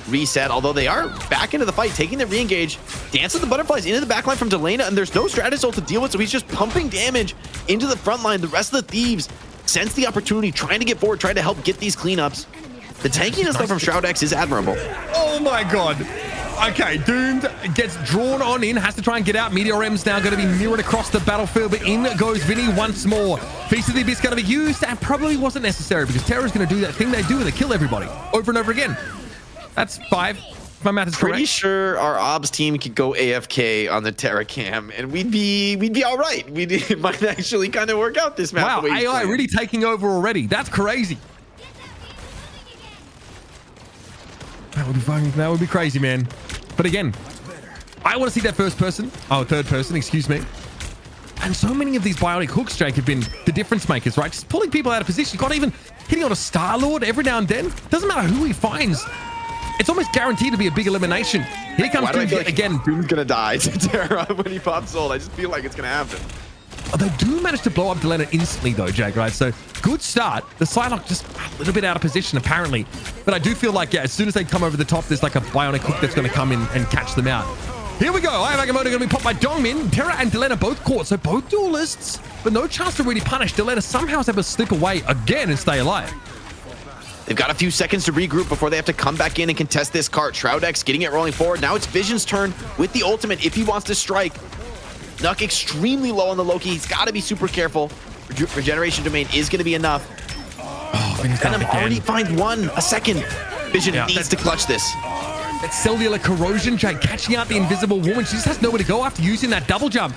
reset, although they are back into the fight, taking the re-engage. Dance of the Butterflies into the backline from Delena, and there's no Stratus ult to deal with, so he's just pumping damage into the front line. The rest of the Thieves sense the opportunity, trying to get forward, trying to help get these cleanups. The tankiness though from Shroud-X is admirable.
Oh my god. Okay, Doomed gets drawn on in, has to try and get out. Meteor M's now going to be mirrored across the battlefield, but in goes Vinny once more. Feast of the Abyss going to be used, and probably wasn't necessary because Terra's going to do that thing they do and they kill everybody over and over again. That's 5. If my math is correct.
Pretty sure our obs team could go AFK on the Terra cam, and we'd be all right. It might actually kind of work out this map.
Wow, AI really taking over already. That's crazy. That would be crazy, man. But again, I want to see that third person, excuse me. And so many of these bionic hooks, Jake, have been the difference makers, right? Just pulling people out of position. You've got even hitting on a Star-Lord every now and then. Doesn't matter who he finds. It's almost guaranteed to be a big elimination. Here comes Doom like again.
Doom's gonna die to Terra when he pops ult. I just feel like it's gonna happen.
Oh, they do manage to blow up Delena instantly, though, Jake, right? So, good start. The Psylocke just a little bit out of position, apparently. But I do feel like, yeah, as soon as they come over the top, there's like a bionic hook that's going to come in and catch them out. Here we go. Eye of Agamotto going to be popped by Dongmin. Terra and Delena both caught, so both duelists, but no chance to really punish. Delena somehow is able to slip away again and stay alive.
They've got a few seconds to regroup before they have to come back in and contest this cart. Shroud-X getting it rolling forward. Now it's Vision's turn with the ultimate if he wants to strike. Nuck extremely low on the Loki. He's got to be super careful. Regeneration Domain is going to be enough.
Oh,
Venom already finds a second. Vision needs to clutch this.
That cellular corrosion, Jake, catching out the invisible woman. She just has nowhere to go after using that double jump.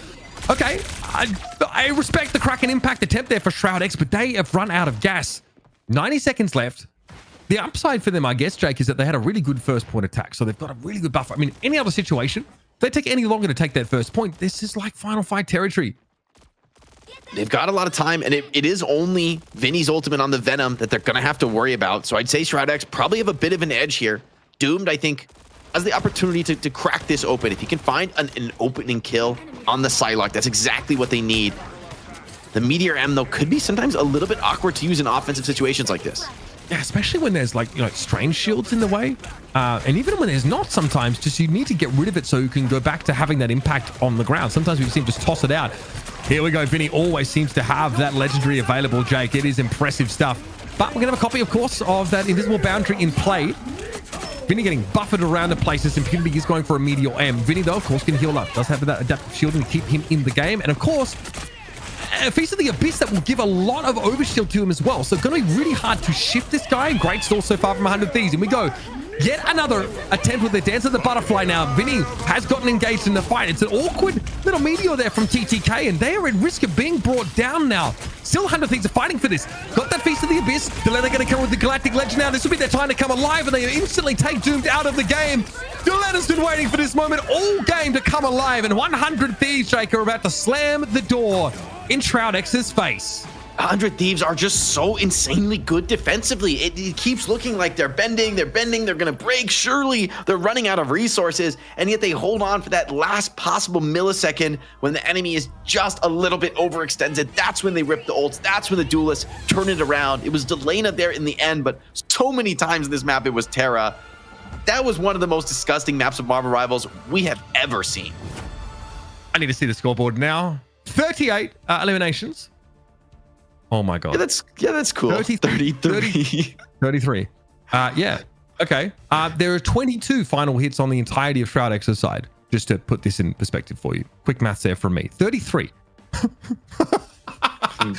Okay, I respect the Kraken impact attempt there for Shroud-X, but they have run out of gas. 90 seconds left. The upside for them, I guess, Jake, is that they had a really good first point attack, so they've got a really good buffer. I mean, any other situation, if they take any longer to take that first point, this is like final fight territory.
They've got a lot of time, and it is only Vinny's ultimate on the Venom that they're going to have to worry about. So I'd say Shroud-X probably have a bit of an edge here. Doomed, I think, has the opportunity to crack this open. If he can find an opening kill on the Psylocke, that's exactly what they need. The Meteor M, though, could be sometimes a little bit awkward to use in offensive situations like this.
Yeah, especially when there's like, strange shields in the way. And even when there's not sometimes, just you need to get rid of it so you can go back to having that impact on the ground. Sometimes we've seen just toss it out. Here we go. Vinny always seems to have that legendary available, Jake. It is impressive stuff. But we're going to have a copy, of course, of that invisible boundary in play. Vinny getting buffered around the places. Impunity is going for a Meteor M. Vinny, though, of course, can heal up. Does have that adaptive shielding to keep him in the game. And, of course, a Feast of the Abyss that will give a lot of overshield to him as well. So going to be really hard to shift this guy. Great stall so far from 100 Thieves. And we go. Yet another attempt with the Dance of the Butterfly now. Vinny has gotten engaged in the fight. It's an awkward little Meteor there from TTK, and they are at risk of being brought down now. Still 100 Thieves are fighting for this. Got that Feast of the Abyss. Delena going to come with the Galactic Legend now. This will be their time to come alive, and they instantly take Doomed out of the game. Delena's been waiting for this moment all game to come alive, and 100 Thieves, Jake, are about to slam the door in Shroud-X's face.
100 Thieves are just so insanely good defensively. It keeps looking like they're bending, they're going to break. Surely they're running out of resources, and yet they hold on for that last possible millisecond when the enemy is just a little bit overextended. That's when they rip the ults. That's when the duelists turn it around. It was Delena there in the end, but so many times in this map, it was Terra. That was one of the most disgusting maps of Marvel Rivals we have ever seen.
I need to see the scoreboard now. 38 eliminations. Oh my god.
Yeah, that's cool. 33.
Yeah. Okay. There are 22 final hits on the entirety of Shroud-X's side. Just to put this in perspective for you. Quick maths there from me. 33.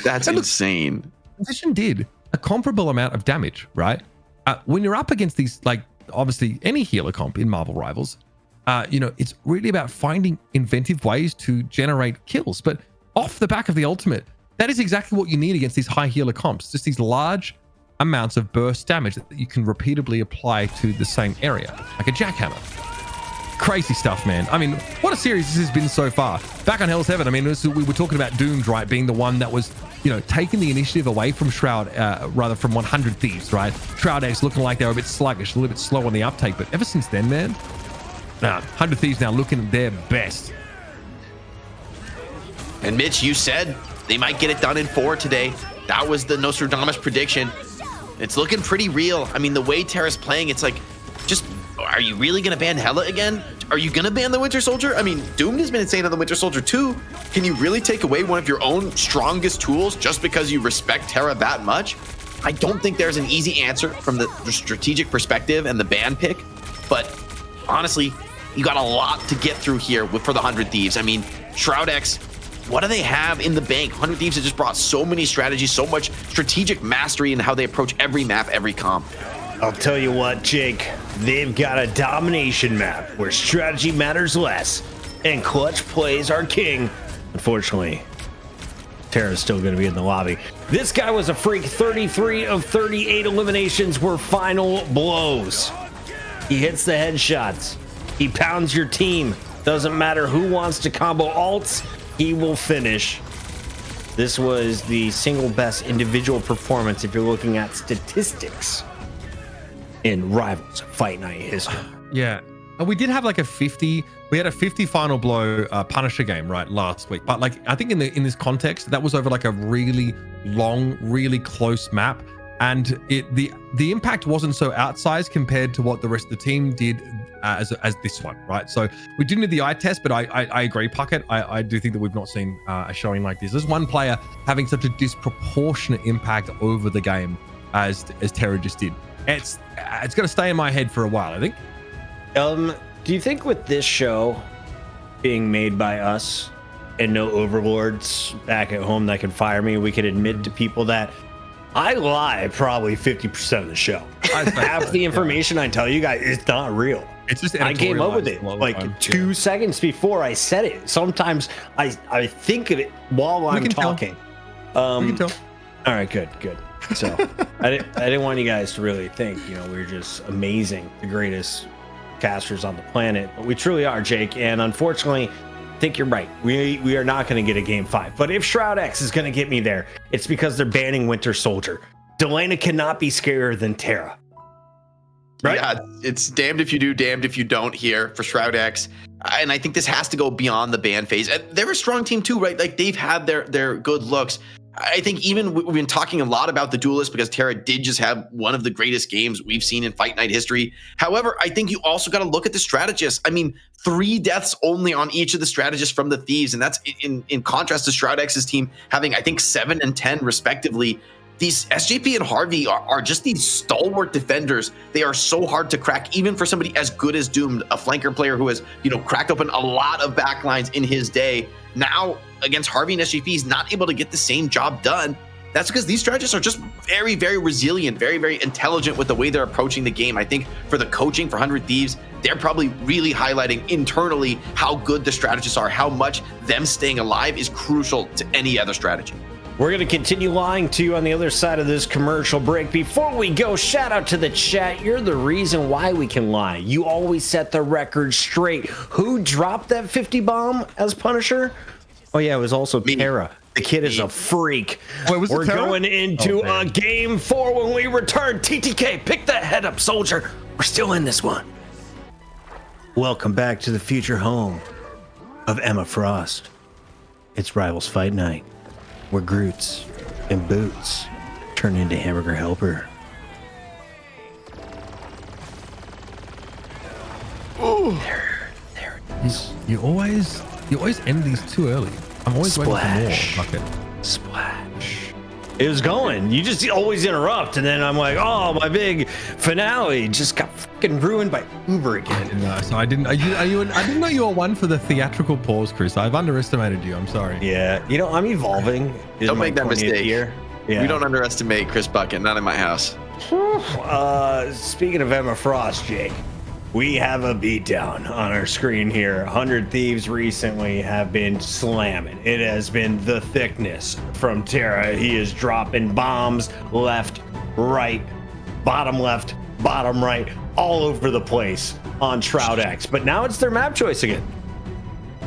That's insane.
Position did a comparable amount of damage, right? When you're up against these, like, obviously any healer comp in Marvel Rivals, it's really about finding inventive ways to generate kills. But off the back of the ultimate, that is exactly what you need against these high healer comps. Just these large amounts of burst damage that you can repeatedly apply to the same area, like a jackhammer. Crazy stuff, man. I mean, what a series this has been so far. Back on Hell's Heaven, I mean, we were talking about Doomed, right, being the one that was, taking the initiative away from Shroud, rather from 100 Thieves, right? Shroud-X looking like they were a bit sluggish, a little bit slow on the uptake, but ever since then, man, 100 Thieves now looking their best.
And Mitch, you said they might get it done in 4 today. That was the Nostradamus prediction. It's looking pretty real. I mean, the way Terra's playing, it's like, are you really going to ban Hela again? Are you going to ban the Winter Soldier? I mean, Doomed has been insane on the Winter Soldier too. Can you really take away one of your own strongest tools just because you respect Terra that much? I don't think there's an easy answer from the strategic perspective and the ban pick, but honestly, you got a lot to get through here for the 100 Thieves. I mean, Shroud-X, what do they have in the bank? 100 Thieves have just brought so many strategies, so much strategic mastery in how they approach every map, every comp.
I'll tell you what, Jake, they've got a domination map where strategy matters less and clutch plays are king. Unfortunately, Terra's still going to be in the lobby. This guy was a freak. 33 of 38 eliminations were final blows. He hits the headshots. He pounds your team. Doesn't matter who wants to combo alts, he will finish. This was the single best individual performance if you're looking at statistics in Rivals Fight Night history.
Yeah. And we did have like we had a 50 final blow Punisher game, right, last week. But like, I think in this context, that was over like a really long, really close map. And the impact wasn't so outsized compared to what the rest of the team did as this one, right? So we didn't do the eye test, but I agree, Puckett. I do think that we've not seen a showing like this. There's one player having such a disproportionate impact over the game as Terra just did. It's going to stay in my head for a while, I think.
Do you think with this show being made by us and no overlords back at home that can fire me, we can admit to people that I lie probably 50% of the show. Half the information I tell you guys is not real.
It's just
I came up with it like 2 seconds before I said it. Sometimes I think of it while I'm talking.
We can tell.
All right, good. So I didn't want you guys to really think, we're just amazing, the greatest casters on the planet, but we truly are, Jake. And unfortunately, I think you're right. We are not going to get a game 5. But if Shroud-X is going to get me there, it's because they're banning Winter Soldier. Delana cannot be scarier than Terra. Right?
Yeah, it's damned if you do, damned if you don't here for Shroud-X. And I think this has to go beyond the ban phase. And they're a strong team too, right? Like they've had their good looks. I think even we've been talking a lot about the duelist because Terra did just have one of the greatest games we've seen in Fight Night history. However, I think you also got to look at the strategists. I mean, 3 deaths only on each of the strategists from the Thieves. And that's in contrast to Shroud-X's team having, I think, 7 and 10 respectively. These SJP and Harvey are just these stalwart defenders. They are so hard to crack, even for somebody as good as Doomed, a flanker player who has, cracked open a lot of backlines in his day. Now, against Harvey and SJP, he's not able to get the same job done. That's because these strategists are just very, very resilient, very, very intelligent with the way they're approaching the game. I think for the coaching for 100 Thieves, they're probably really highlighting internally how good the strategists are, how much them staying alive is crucial to any other strategy.
We're going to continue lying to you on the other side of this commercial break. Before we go, shout out to the chat. You're the reason why we can lie. You always set the record straight. Who dropped that 50 bomb as Punisher? Oh, yeah, it was also Terra. The kid is a freak.
Wait,
we're going into a game 4 when we return. TTK, pick that head up, soldier. We're still in this one. Welcome back to the future home of Emma Frost. It's Rivals Fight Night, where Groots and Boots turn into Hamburger Helper.
Ooh.
There it is.
You always end these too early. I'm always waiting for more. Bucket.
Splash. It was going. You just always interrupt, and then I'm like, oh, my big finale just got fucking ruined by Uber again.
No, so I didn't. I didn't know you were one for the theatrical pause, Chris. I've underestimated you. I'm sorry.
Yeah, I'm evolving.
Don't make that mistake.
Year. Yeah.
We don't underestimate Chris Bucket. Not in my house.
Speaking of Emma Frost, Jake, we have a beatdown on our screen here. 100 Thieves recently have been slamming. It has been the thickness from Terra. He is dropping bombs left, right, bottom left, bottom right, all over the place on Shroud-X. But now it's their map choice again.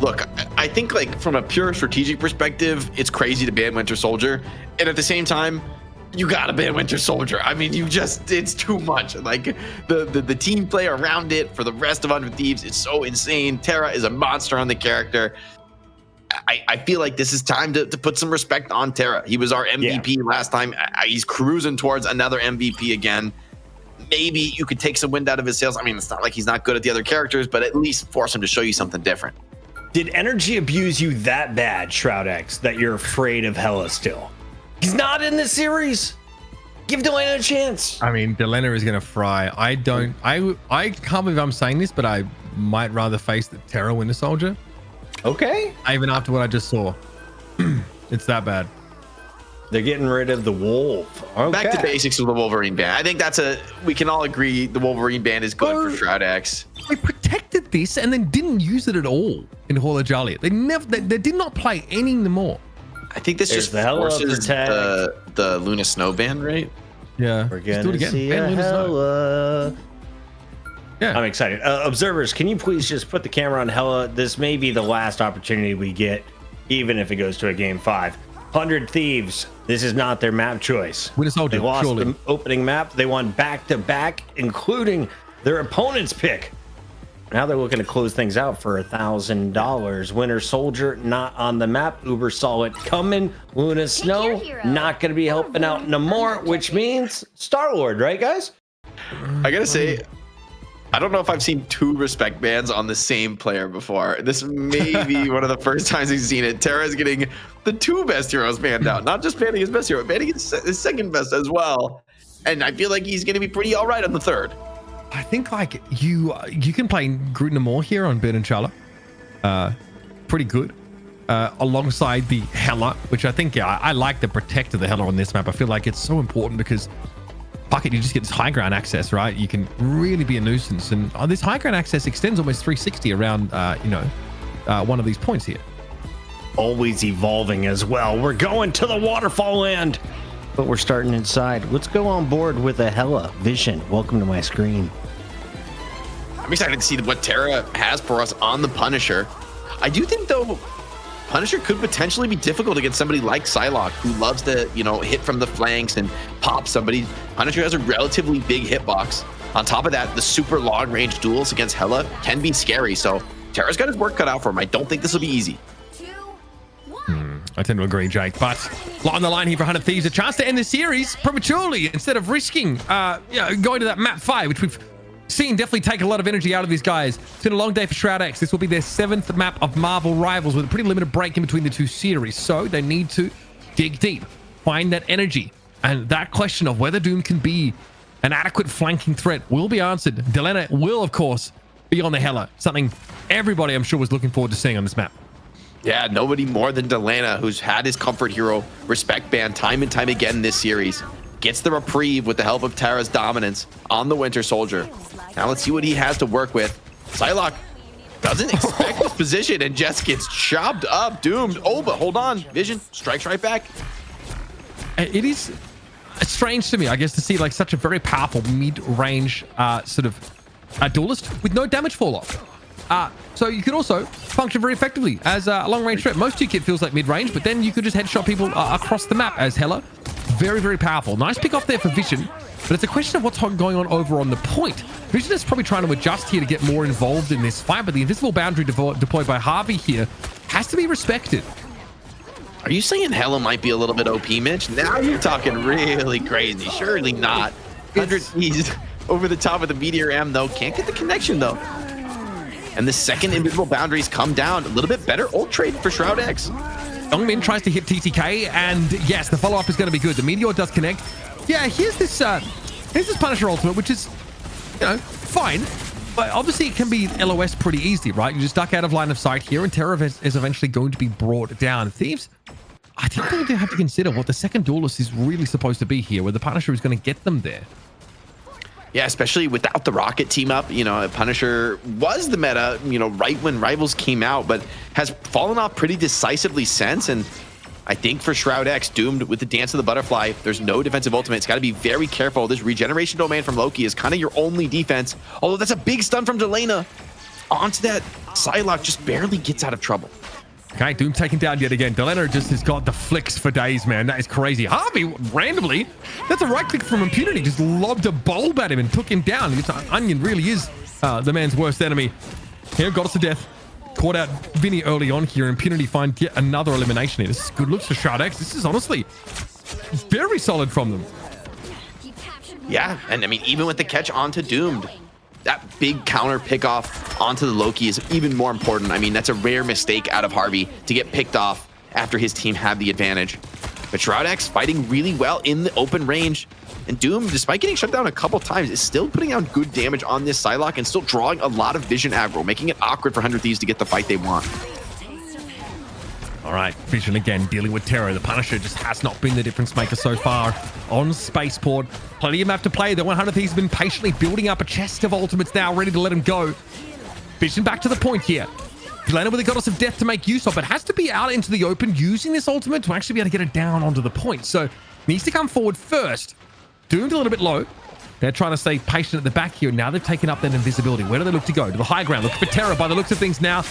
Look, I think like from a pure strategic perspective, it's crazy to ban Winter Soldier. And at the same time, you gotta ban Winter Soldier. I mean, it's too much. Like the team play around it for the rest of 100 Thieves is so insane. Terra is a monster on the character. I feel like this is time to put some respect on Terra. He was our MVP last time. He's cruising towards another MVP again. Maybe you could take some wind out of his sails. I mean, it's not like he's not good at the other characters, but at least force him to show you something different.
Did energy abuse you that bad, Shroud-X, that you're afraid of Hela still? He's not in this series. Give Delana a chance.
I mean, Delana is going to fry. I can't believe I'm saying this, but I might rather face the Terra Winter Soldier.
Okay.
Even after what I just saw. It's that bad.
They're getting rid of the wolf. Okay.
Back to basics with the Wolverine ban. I think we can all agree the Wolverine ban is good for Shroud-X.
They protected this and then didn't use it at all in Hall of Joliet. They did not play any more.
I think this just forces the Luna Snow ban, right?
Yeah.
We're going to see a Hela. Yeah. I'm excited. Observers, can you please just put the camera on Hela? This may be the last opportunity we get, even if it goes to a game 5. 100 Thieves. This is not their map choice.
Winter Soldier,
they lost
surely.
the opening map. They won back-to-back, including their opponent's pick. Now they're looking to close things out for $1,000. Winter Soldier not on the map. Uber saw it coming. Luna Snow not going to be helping out no more, which means Star-Lord, right, guys?
I gotta say, I don't know if I've seen 2 respect bans on the same player before. This may be one of the first times we've seen it. Terra's getting the 2 best heroes banned out, not just banning his best hero, banning his second best as well. And I feel like he's going to be pretty all right on the 3rd.
I think like you can play Groot Namor here on Ben and Chala. Pretty good. Alongside the Hela, which I think I like the protect of the Hela on this map. I feel like it's so important because fuck it, you just get this high ground access, right? You can really be a nuisance. And this high ground access extends almost 360 around, one of these points here.
Always evolving as well. We're going to the waterfall land, but we're starting inside. Let's go on board with a Hella Vision. Welcome to my screen.
I'm excited to see what Terra has for us on the Punisher. I do think, though, Punisher could potentially be difficult against somebody like Psylocke, who loves to, hit from the flanks and pop somebody. Punisher has a relatively big hitbox. On top of that, the super long-range duels against Hella can be scary, so Terra's got his work cut out for him. I don't think this will be easy.
I tend to agree, Jake, but on the line here for 100 Thieves, a chance to end the series prematurely instead of risking going to that map 5, which we've seen definitely take a lot of energy out of these guys. It's been a long day for Shroud-X. This will be their 7th map of Marvel Rivals with a pretty limited break in between the two series. So they need to dig deep, find that energy. And that question of whether Doom can be an adequate flanking threat will be answered. Delena will, of course, be on the Hella. Something everybody, I'm sure, was looking forward to seeing on this map.
Yeah, nobody more than Delena, who's had his comfort hero respect banned time and time again this series, gets the reprieve with the help of Terra's dominance on the Winter Soldier. Now let's see what he has to work with. Psylocke doesn't expect this position and just gets chopped up, doomed. Oh, but hold on. Vision strikes right back.
It is strange to me, I guess, to see like such a very powerful mid-range duelist with no damage fall off. So you could also function very effectively as a long-range threat. Most 2-kit feels like mid-range, but then you could just headshot people across the map as Hella. Very, very powerful. Nice pick off there for Vision, but it's a question of what's going on over on the point. Vision is probably trying to adjust here to get more involved in this fight, but the invisible boundary deployed by Harvey here has to be respected.
Are you saying Hella might be a little bit OP, Mitch? Now you're talking really crazy. Surely not. 100 E's over the top of the Meteor M, though. Can't get the connection, though. And the second invisible boundaries come down. A little bit better ult trade for Shroud-X.
Dongmin tries to hit TTK, and yes, the follow-up is going to be good. The Meteor does connect. Yeah, here's this Punisher ultimate, which is, fine. But obviously it can be LOS pretty easy, right? You just duck out of line of sight here, and Terra is eventually going to be brought down. Thieves, I think they're going to have to consider what the second duelist is really supposed to be here, where the Punisher is going to get them there.
Yeah, especially without the Rocket team up. Punisher was the meta, right when Rivals came out, but has fallen off pretty decisively since. And I think for Shroud-X, doomed with the Dance of the Butterfly, there's no defensive ultimate. It's got to be very careful. This regeneration domain from Loki is kind of your only defense. Although that's a big stun from Delena. Onto that, Psylocke just barely gets out of trouble.
Okay, Doom taken down yet again. Delena just has got the flicks for days, man. That is crazy. Harvey, randomly, that's a right click from Impunity. Just lobbed a bulb at him and took him down. Onion really is the man's worst enemy. Here, Goddess of Death. Caught out Vinny early on here. Impunity find yet another elimination here. This is good looks for Shroud-X. This is honestly very solid from them.
Yeah, and I mean, even with the catch onto Doomed, that big counter pick off onto the Loki is even more important. I mean, that's a rare mistake out of Harvey to get picked off after his team had the advantage. But Shroud-X fighting really well in the open range. And Doom, despite getting shut down a couple times, is still putting out good damage on this Psylocke and still drawing a lot of Vision aggro, making it awkward for 100 Thieves to get the fight they want.
All right, Vision again dealing with Terror. The Punisher just has not been the difference maker so far on Spaceport. Plenty of map to play. The 100 Thieves have been patiently building up a chest of ultimates now, ready to let him go. Vision back to the point here. Delena with the Goddess of Death to make use of, but has to be out into the open using this ultimate to actually be able to get it down onto the point. So needs to come forward first. Doomed a little bit low. They're trying to stay patient at the back here. Now they've taken up that invisibility. Where do they look to go? To the high ground. Looking for Terror by the looks of things now.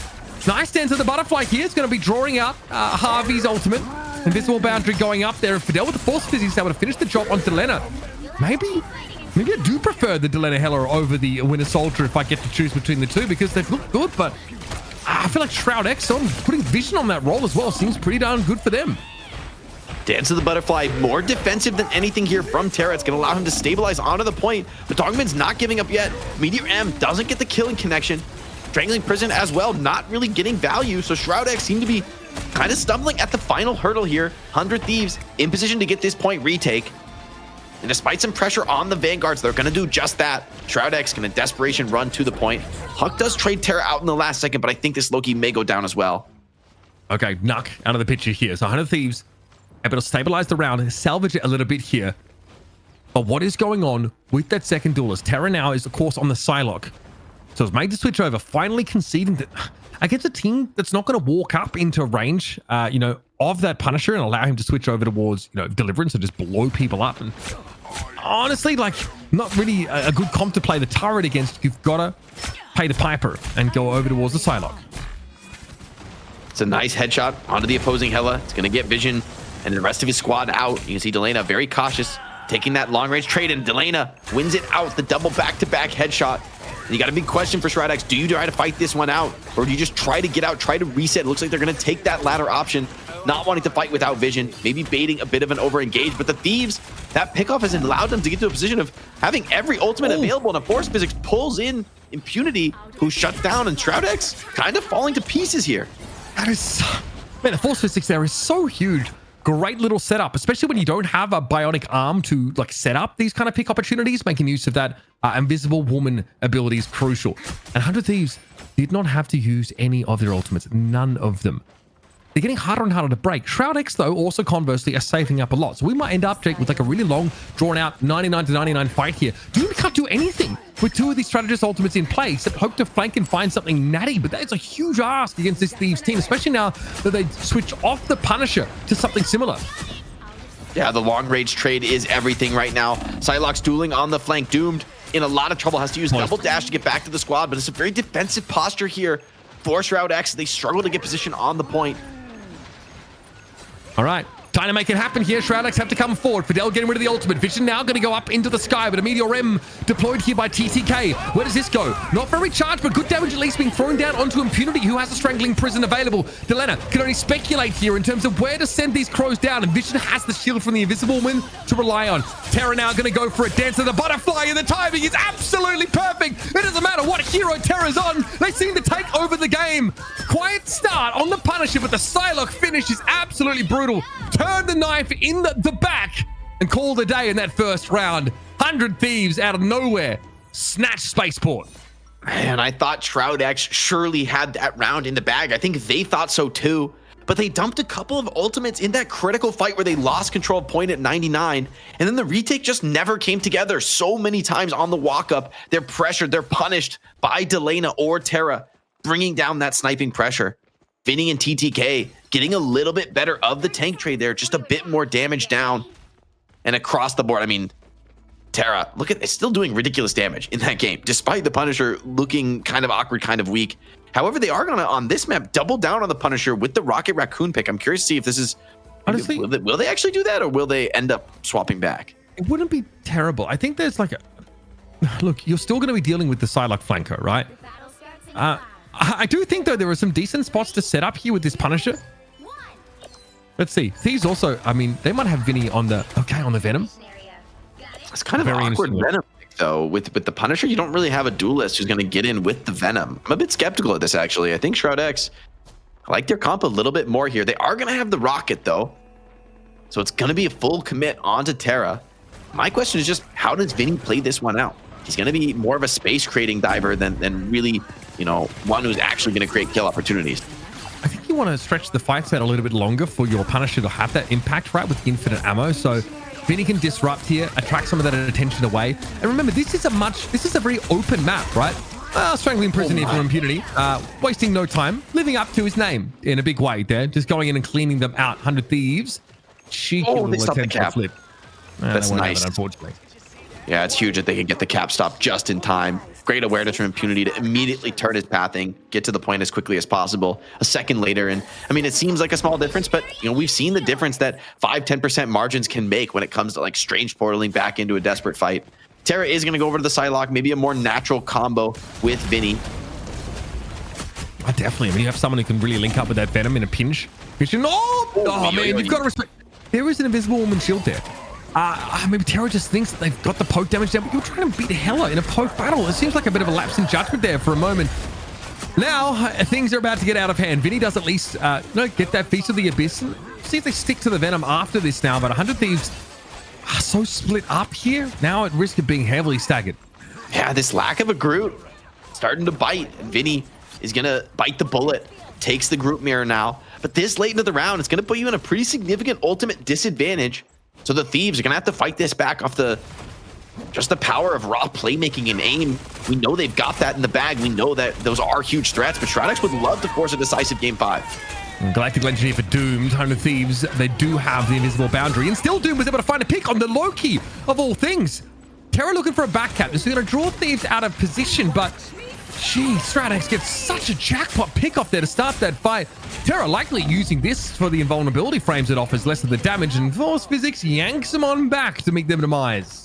Nice Dance of the Butterfly here. It's going to be drawing out Harvey's ultimate. Invisible boundary going up there. Fidel with the Force Physics able to finish the job on Delena. Maybe I do prefer the Delena Hella over the Winter Soldier if I get to choose between the two, because they've looked good, but I feel like Shroud-X on putting Vision on that role as well seems pretty darn good for them.
Dance of the Butterfly, more defensive than anything here from Terra. It's going to allow him to stabilize onto the point, but Dogman's not giving up yet. Meteor M doesn't get the killing connection. Strangling Prison as well, not really getting value, so Shroud-X seem to be kind of stumbling at the final hurdle here. 100 Thieves in position to get this point retake. And despite some pressure on the Vanguards, they're going to do just that. Shroud-X going to desperation run to the point. Huck does trade Terra out in the last second, but I think this Loki may go down as well.
Okay, Nuck out of the picture here. So 100 Thieves able to stabilize the round and salvage it a little bit here. But what is going on with that second duelist? Terra now is, of course, on the Psylocke. So it's made the switch over, finally conceding that against a team that's not going to walk up into range, of that Punisher and allow him to switch over towards, Deliverance and just blow people up. And honestly, like, not really a good comp to play the turret against. You've got to pay the Piper and go over towards the Psylocke.
It's a nice headshot onto the opposing Hela. It's going to get Vision and the rest of his squad out. You can see Delena very cautious, taking that long-range trade, and Delena wins it out. The double back-to-back headshot. And you got a big question for Shroud-X. Do you try to fight this one out? Or do you just try to get out, try to reset? It looks like they're going to take that latter option, not wanting to fight without Vision, maybe baiting a bit of an over-engage. But the Thieves, that pickoff has allowed them to get to a position of having every ultimate available, and a Force Physics pulls in Impunity, who shuts down, and Shroud-X kind of falling to pieces here.
That is... Man, the Force Physics there is so huge. Great little setup, especially when you don't have a bionic arm to like set up these kind of pick opportunities. Making use of that Invisible Woman ability is crucial. And 100 Thieves did not have to use any of their ultimates. None of them. They're getting harder and harder to break. Shroud-X, though, also conversely are saving up a lot. So we might end up, Jake, with like a really long, drawn-out 99 to 99 fight here. We can't do anything with two of these strategist ultimates in play, except hope to flank and find something natty. But that is a huge ask against this Thieves team, especially now that they switch off the Punisher to something similar.
Yeah, the long-range trade is everything right now. Psylocke's dueling on the flank. Doomed in a lot of trouble, has to use double dash to get back to the squad, but it's a very defensive posture here for Shroud-X. They struggle to get position on the point.
All right, trying to make it happen here. Shroud-X have to come forward. Fidel getting rid of the ultimate. Vision now going to go up into the sky, but a Meteor M deployed here by TTK. Where does this go? Not very charged, but good damage at least being thrown down onto Impunity, who has a Strangling Prison available. Delena can only speculate here in terms of where to send these crows down, and Vision has the shield from the Invisible Woman to rely on. Terra now going to go for it. Dance of the Butterfly, and the timing is absolutely perfect. It doesn't matter what hero Terra's on. They seem to take over the game. Quiet start on the Punisher, but the Psylocke finish is absolutely brutal. Turn the knife in the back and call the day in that first round. 100 Thieves out of nowhere snatch Spaceport.
And I thought Shroud-X surely had that round in the bag. I think they thought so too. But they dumped a couple of ultimates in that critical fight where they lost control of point at 99. And then the retake just never came together. So many times on the walk-up, they're pressured, they're punished by Delena or Terra, bringing down that sniping pressure. Vinny and TTK getting a little bit better of the tank trade there, just a bit more damage down. And across the board, I mean, Terra, look at it's still doing ridiculous damage in that game, despite the Punisher looking kind of awkward, kind of weak. However, they are going to, on this map, double down on the Punisher with the Rocket Raccoon pick. I'm curious to see if this is... Honestly, will they actually do that, or will they end up swapping back?
It wouldn't be terrible. I think there's like a... Look, you're still going to be dealing with the Psylocke flanker, right? I do think, though, there are some decent spots to set up here with this Punisher. Let's see. Thieves also, I mean, they might have Vinny on the... Okay, on the Venom.
It's kind of an awkward Venom pick, though. With the Punisher, you don't really have a duelist who's going to get in with the Venom. I'm a bit skeptical of this, actually. I think Shroud-X, I like their comp a little bit more here. They are going to have the Rocket, though. So it's going to be a full commit onto Terra. My question is just, how does Vinny play this one out? He's going to be more of a space creating diver than really, one who's actually going to create kill opportunities.
I think you want to stretch the fights out a little bit longer for your Punisher to have that impact, right, with infinite ammo. So Vinny can disrupt here, attract some of that attention away. And remember, this is a very open map, right? Strangling Prison here for Impunity, wasting no time, living up to his name in a big way there, just going in and cleaning them out. 100 Thieves, cheeky little attempt to flip.
That's nice.
Unfortunately.
Yeah, it's huge that they can get the cap stop just in time. Great awareness from Impunity to immediately turn his pathing, get to the point as quickly as possible. A second later, and I mean, it seems like a small difference, but we've seen the difference that 5-10% margins can make when it comes to like strange portaling back into a desperate fight. Terra is going to go over to the Psylocke, maybe a more natural combo with Vinny.
Definitely. I mean, you have someone who can really link up with that Venom in a pinch. Oh man, you've got to respect. There is an Invisible Woman shield there. Maybe Terra just thinks that they've got the poke damage down, but you're trying to beat Hela in a poke battle. It seems like a bit of a lapse in judgment there for a moment. Now, things are about to get out of hand. Vinny does at least get that Feast of the Abyss. See if they stick to the Venom after this now, but 100 Thieves are so split up here, now at risk of being heavily staggered.
Yeah, this lack of a Groot starting to bite, and Vinny is going to bite the bullet, takes the Groot mirror now. But this late into the round, it's going to put you in a pretty significant ultimate disadvantage. So the Thieves are going to have to fight this back off the just the power of raw playmaking and aim. We know they've got that in the bag. We know that those are huge threats, but Shroud-X would love to force a decisive game 5.
Galactic Legend here for Doom. Time of Thieves, they do have the invisible boundary, and still Doom was able to find a pick on the Loki of all things. Terra looking for a back cap. This is going to draw Thieves out of position, but geez, Shroud-X gets such a jackpot pick off there to start that fight. Terra likely using this for the invulnerability frames it offers, less of the damage, and Force Physics yanks them on back to meet them demise.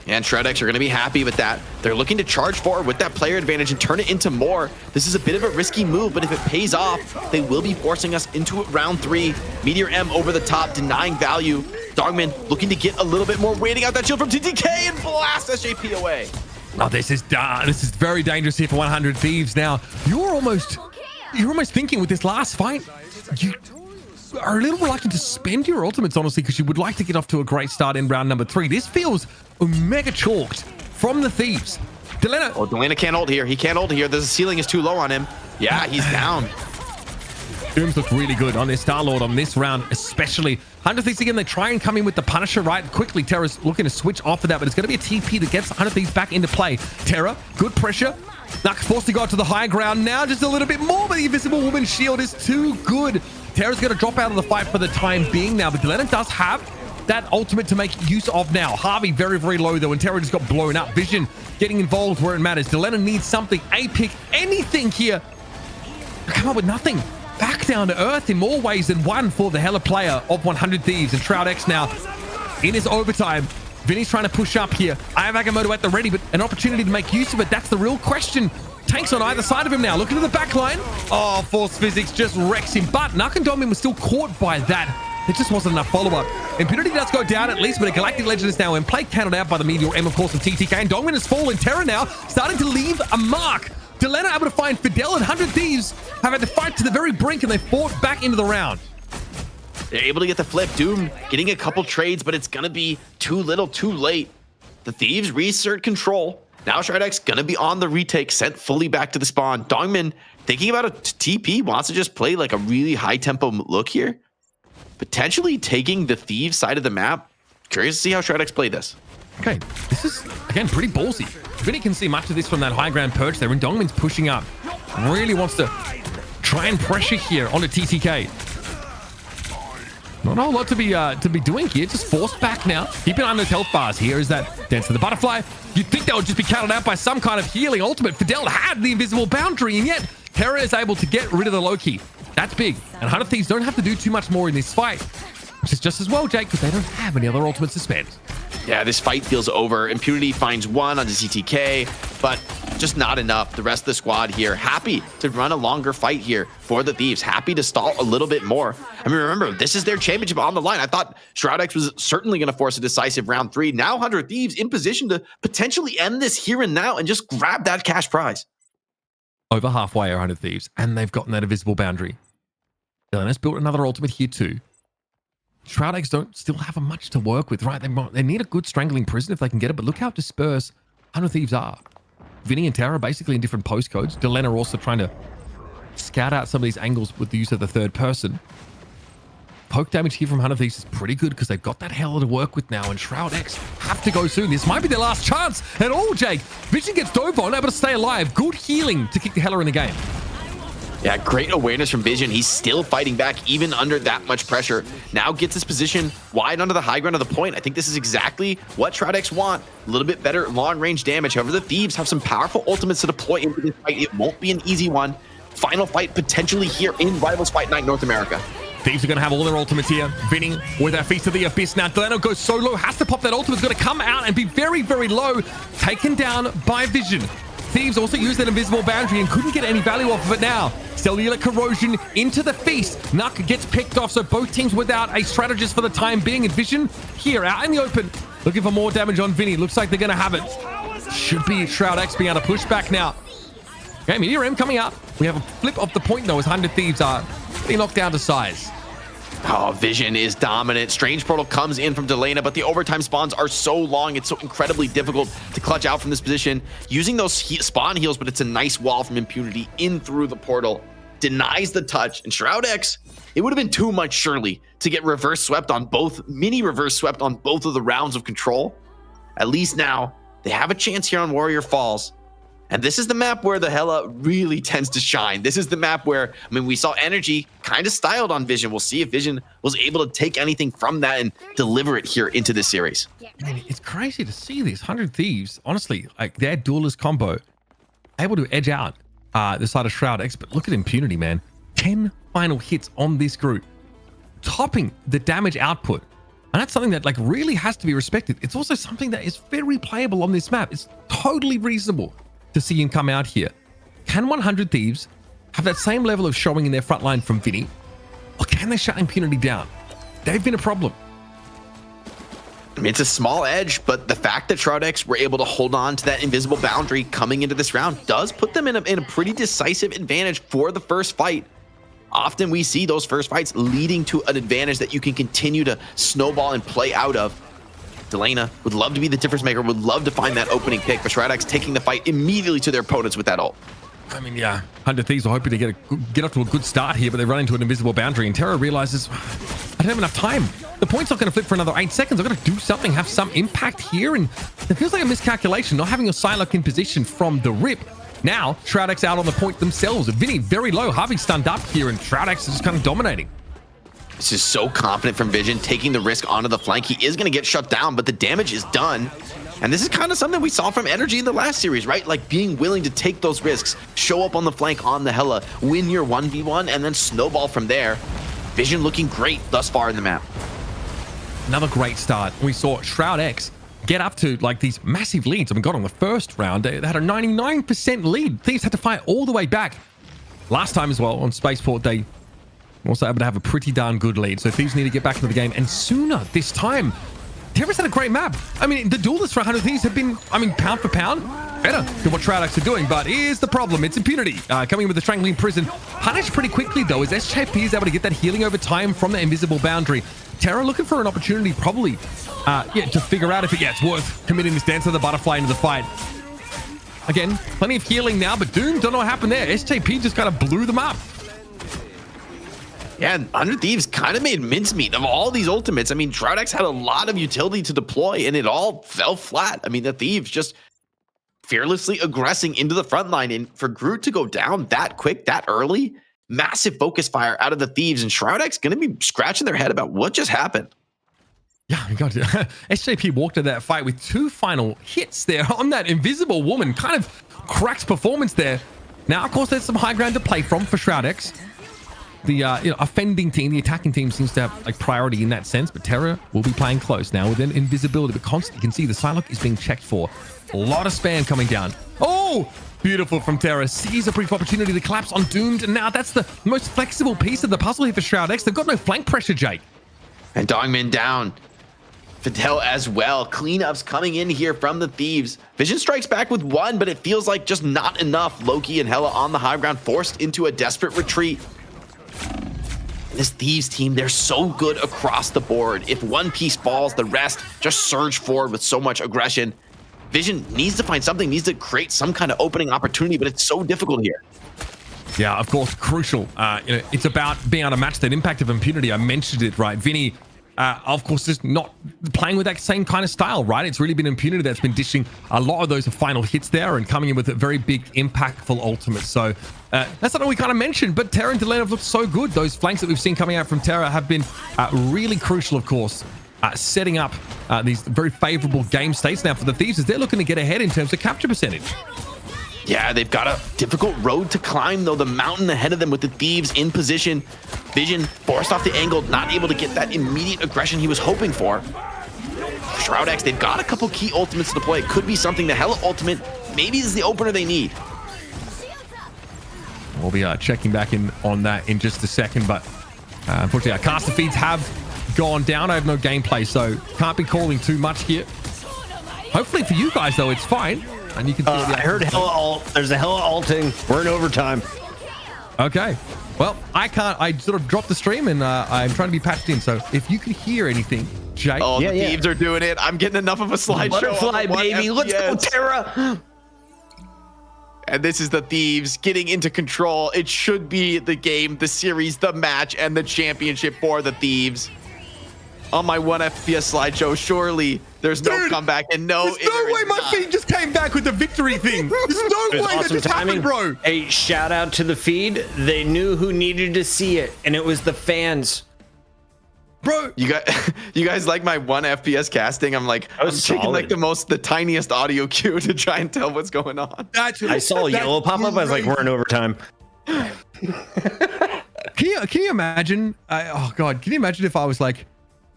And Shroud-X are going to be happy with that. They're looking to charge forward with that player advantage and turn it into more. This is a bit of a risky move, but if it pays off, they will be forcing us into round 3. Meteor M over the top, denying value. Dogman looking to get a little bit more, waiting out that shield from TTK and blast SJP away.
Oh, this is very dangerous here for 100 Thieves. Now, you're almost thinking with this last fight, you are a little reluctant to spend your ultimates, honestly, because you would like to get off to a great start in round number 3. This feels mega chalked from the Thieves. Delena.
Oh, Delena can't hold here. He can't hold here. The ceiling is too low on him. Yeah, he's down.
Dooms looked really good on their Star-Lord on this round, especially. 100 Thieves again, they try and come in with the Punisher right quickly. Terra's looking to switch off of that, but it's going to be a TP that gets 100 Thieves back into play. Terra, good pressure. Nuck forced to go to the high ground now, just a little bit more, but the Invisible Woman shield is too good. Terra's going to drop out of the fight for the time being now, but Delena does have that ultimate to make use of now. Harvey very, very low though, and Terra just got blown up. Vision getting involved where it matters. Delena needs something, a pick, anything here. Come up with nothing. Back down to earth in more ways than one for the Hella player of 100 Thieves. And Shroud-X now in his overtime. Vinny's trying to push up here. I have Agamotto at the ready, but an opportunity to make use of it. That's the real question. Tanks on either side of him now. Looking to the back line. Oh, Force Physics just wrecks him. But Nuck and Domin was still caught by that. It just wasn't enough follow-up. Impunity does go down at least, but a Galactic Legend is now in play. Counted out by the Meteor M, of course, of TTK. And Domin has fallen. Terra now starting to leave a mark. Delena able to find Fidel, and 100 Thieves have had to fight to the very brink, and they fought back into the round.
They're able to get the flip. Doom getting a couple trades, but it's going to be too little, too late. The Thieves reassert control. Now Shroud-X going to be on the retake, sent fully back to the spawn. Dongmin thinking about a TP, wants to just play like a really high-tempo look here. Potentially taking the Thieves side of the map. Curious to see how Shroud-X play this.
Okay, this is, again, pretty ballsy. Vinny can see much of this from that high ground perch there, and Dongmin's pushing up. Really wants to try and pressure here onto TTK. Not a whole lot to be doing here. Just forced back now. Keep an eye on those health bars. Here is that Dance of the Butterfly. You'd think that would just be counted out by some kind of healing ultimate. Fidel had the invisible boundary, and yet Terra is able to get rid of the Loki. That's big. And 100 Thieves don't have to do too much more in this fight, which is just as well, Jake, because they don't have any other ultimates to spend.
Yeah, this fight feels over. Impunity finds one on the CTK, but just not enough. The rest of the squad here happy to run a longer fight here for the Thieves, happy to stall a little bit more. I mean, remember, this is their championship on the line. I thought Shroud-X was certainly going to force a decisive round 3. Now 100 Thieves in position to potentially end this here and now and just grab that cash prize.
Over halfway are 100 Thieves, and they've gotten that invisible boundary. Delena's built another ultimate here too. Shroud-X don't still have much to work with, right? They need a good strangling prison if they can get it, but look how dispersed 100 Thieves are. Vinny and Terra basically in different postcodes. Delena also trying to scout out some of these angles with the use of the third person. Poke damage here from 100 Thieves is pretty good because they've got that Hella to work with now, and Shroud-X have to go soon. This might be their last chance at all, Jake. Vision gets dove on, able to stay alive. Good healing to kick the Hella in the game.
Yeah, great awareness from Vision. He's still fighting back even under that much pressure. Now gets his position wide onto the high ground of the point. I think this is exactly what Shroud-X want. A little bit better long-range damage. However, the Thieves have some powerful ultimates to deploy into this fight. It won't be an easy one. Final fight potentially here in Rivals Fight Night North America.
Thieves are going to have all their ultimates here. Vinny with our Feast of the Abyss. Now, Deleno goes solo, has to pop that ultimate. It's going to come out and be very, very low. Taken down by Vision. Thieves also used that invisible boundary and couldn't get any value off of it now. Cellular corrosion into the feast. Nuck gets picked off, so both teams without a strategist for the time being. And Vision here out in the open, looking for more damage on Vinny. Looks like they're going to have it. Should be Shroud-X being able to push back now. Okay, Meteor M coming up. We have a flip of the point though as 100 Thieves are being knocked down to size.
Oh, Vision is dominant. Strange Portal comes in from Delena, but the overtime spawns are so long. It's so incredibly difficult to clutch out from this position. Using those spawn heals, but it's a nice wall from Impunity in through the portal. Denies the touch. And Shroud-X, it would have been too much, surely, to get reverse swept on both, mini reverse swept on both of the rounds of control. at least now they have a chance here on Warrior Falls. And this is the map where the Hela really tends to shine. This is the map where, I mean, we saw Energy kind of styled on Vision. We'll see if Vision was able to take anything from that and deliver it here into this series.
I mean, it's crazy to see these 100 Thieves, honestly, like their duelist combo, able to edge out the side of Shroud-X. But look at Impunity, man. 10 final hits on this group, topping the damage output. And that's something that like really has to be respected. It's also something that is very playable on this map. It's totally reasonable to see him come out here. Can 100 Thieves have that same level of showing in their front line from Vinny? Or can they shut Impunity down? They've been a problem.
I mean, it's a small edge, but the fact that Shroud-X were able to hold on to that invisible boundary coming into this round does put them in a pretty decisive advantage for the first fight. Often we see those first fights leading to an advantage that you can continue to snowball and play out of. Delana would love to be the difference maker, would love to find that opening pick, but Shroud-X taking the fight immediately to their opponents with that ult.
I mean, yeah, 100 Thieves are hoping to get off to a good start here, but they run into an invisible boundary, and Terra realizes, I don't have enough time. The point's not going to flip for another 8 seconds. I've got to do something, have some impact here, and it feels like a miscalculation, not having your Psylocke in position from the rip. Now, Shroud-X out on the point themselves. Vinny very low, Harvey stunned up here, and Shroud-X is just kind of dominating.
This is so confident from Vision, taking the risk onto the flank. He is going to get shut down, but the damage is done. And this is kind of something we saw from Energy in the last series, right? Like being willing to take those risks, show up on the flank on the Hela, win your 1v1, and then snowball from there. Vision looking great thus far in the map.
Another great start. We saw Shroud-X get up to like these massive leads. I mean, got on the first round, they had a 99% lead. Thieves had to fight all the way back. Last time as well on Spaceport, they also able to have a pretty darn good lead. So Thieves need to get back into the game, and sooner this time. Terra's had a great map. I mean, the duelists for 100 Thieves have been, I mean, pound for pound, better than what Shroud-X are doing. But here's the problem. It's Impunity coming in with the Strangling Prison. Punished pretty quickly, though, as SJP is able to get that healing over time from the invisible boundary. Terra looking for an opportunity, probably, to figure out if it's worth committing this Dance of the Butterfly into the fight. Again, plenty of healing now, but Doom, don't know what happened there. SJP just kind of blew them up.
Yeah, 100 Thieves kind of made mincemeat of all these ultimates. I mean, Shroud-X had a lot of utility to deploy, and it all fell flat. I mean, the Thieves just fearlessly aggressing into the front line, and for Groot to go down that quick, that early, massive focus fire out of the Thieves, and Shroud-X going to be scratching their head about what just happened.
Yeah, my God. SJP walked to that fight with 2 final hits there on that invisible woman. Kind of cracks performance there. Now, of course, there's some high ground to play from for Shroud-X. The offending team, the attacking team seems to have like priority in that sense, but Terra will be playing close now with an invisibility, but constantly you can see the Psylocke is being checked for. A lot of spam coming down. Oh, beautiful from Terra. Sees a brief opportunity to collapse on Doomed, and now that's the most flexible piece of the puzzle here for Shroud-X. They've got no flank pressure, Jake.
And Dongmin down. Fidel as well. Cleanups coming in here from the Thieves. Vision strikes back with 1, but it feels like just not enough. Loki and Hela on the high ground, forced into a desperate retreat. This Thieves team, they're so good across the board. If one piece falls, the rest just surge forward with so much aggression. Vision needs to find something, needs to create some kind of opening opportunity, but it's so difficult here.
Yeah, of course, crucial. It's about being able to match that impact of Impunity. I mentioned it, right? Vinny, of course, just not playing with that same kind of style, right? It's really been Impunity that's been dishing a lot of those final hits there and coming in with a very big, impactful ultimate. So that's something we kind of mentioned, but Terra and Delana have looked so good. Those flanks that we've seen coming out from Terra have been really crucial, of course, setting up these very favorable game states now for the Thieves as they're looking to get ahead in terms of capture percentage.
Yeah, they've got a difficult road to climb, though. The mountain ahead of them with the Thieves in position. Vision forced off the angle, not able to get that immediate aggression he was hoping for. Shroud-X, they've got a couple key ultimates to deploy. It could be something. The Hela ultimate maybe is the opener they need.
We'll be checking back in on that in just a second, but unfortunately our caster feeds have gone down. I have no gameplay, so can't be calling too much here. Hopefully for you guys, though, it's fine. And you can see
I heard Hela ult. There's a Hela ulting. We're in overtime.
Okay. Well, I can't. I sort of dropped the stream and I'm trying to be patched in. So if you can hear anything, Jake.
Oh, the Thieves are doing it. I'm getting enough of a slideshow.
Butterfly, baby. Let's go, Terra.
And this is the Thieves getting into control. It should be the game, the series, the match, and the championship for the Thieves. on my 1 FPS slideshow. Surely there's no comeback and no.
There's no way my feed just came back with the victory thing. There's no way that
awesome
just happened, bro.
Hey, shout out to the feed. They knew who needed to see it, and it was the fans.
Bro,
you guys like my 1 FPS casting? I'm taking like the tiniest audio cue to try and tell what's going on.
I saw yellow pop up. I was like, we're in overtime.
Can you imagine? Oh God, can you imagine if I was like,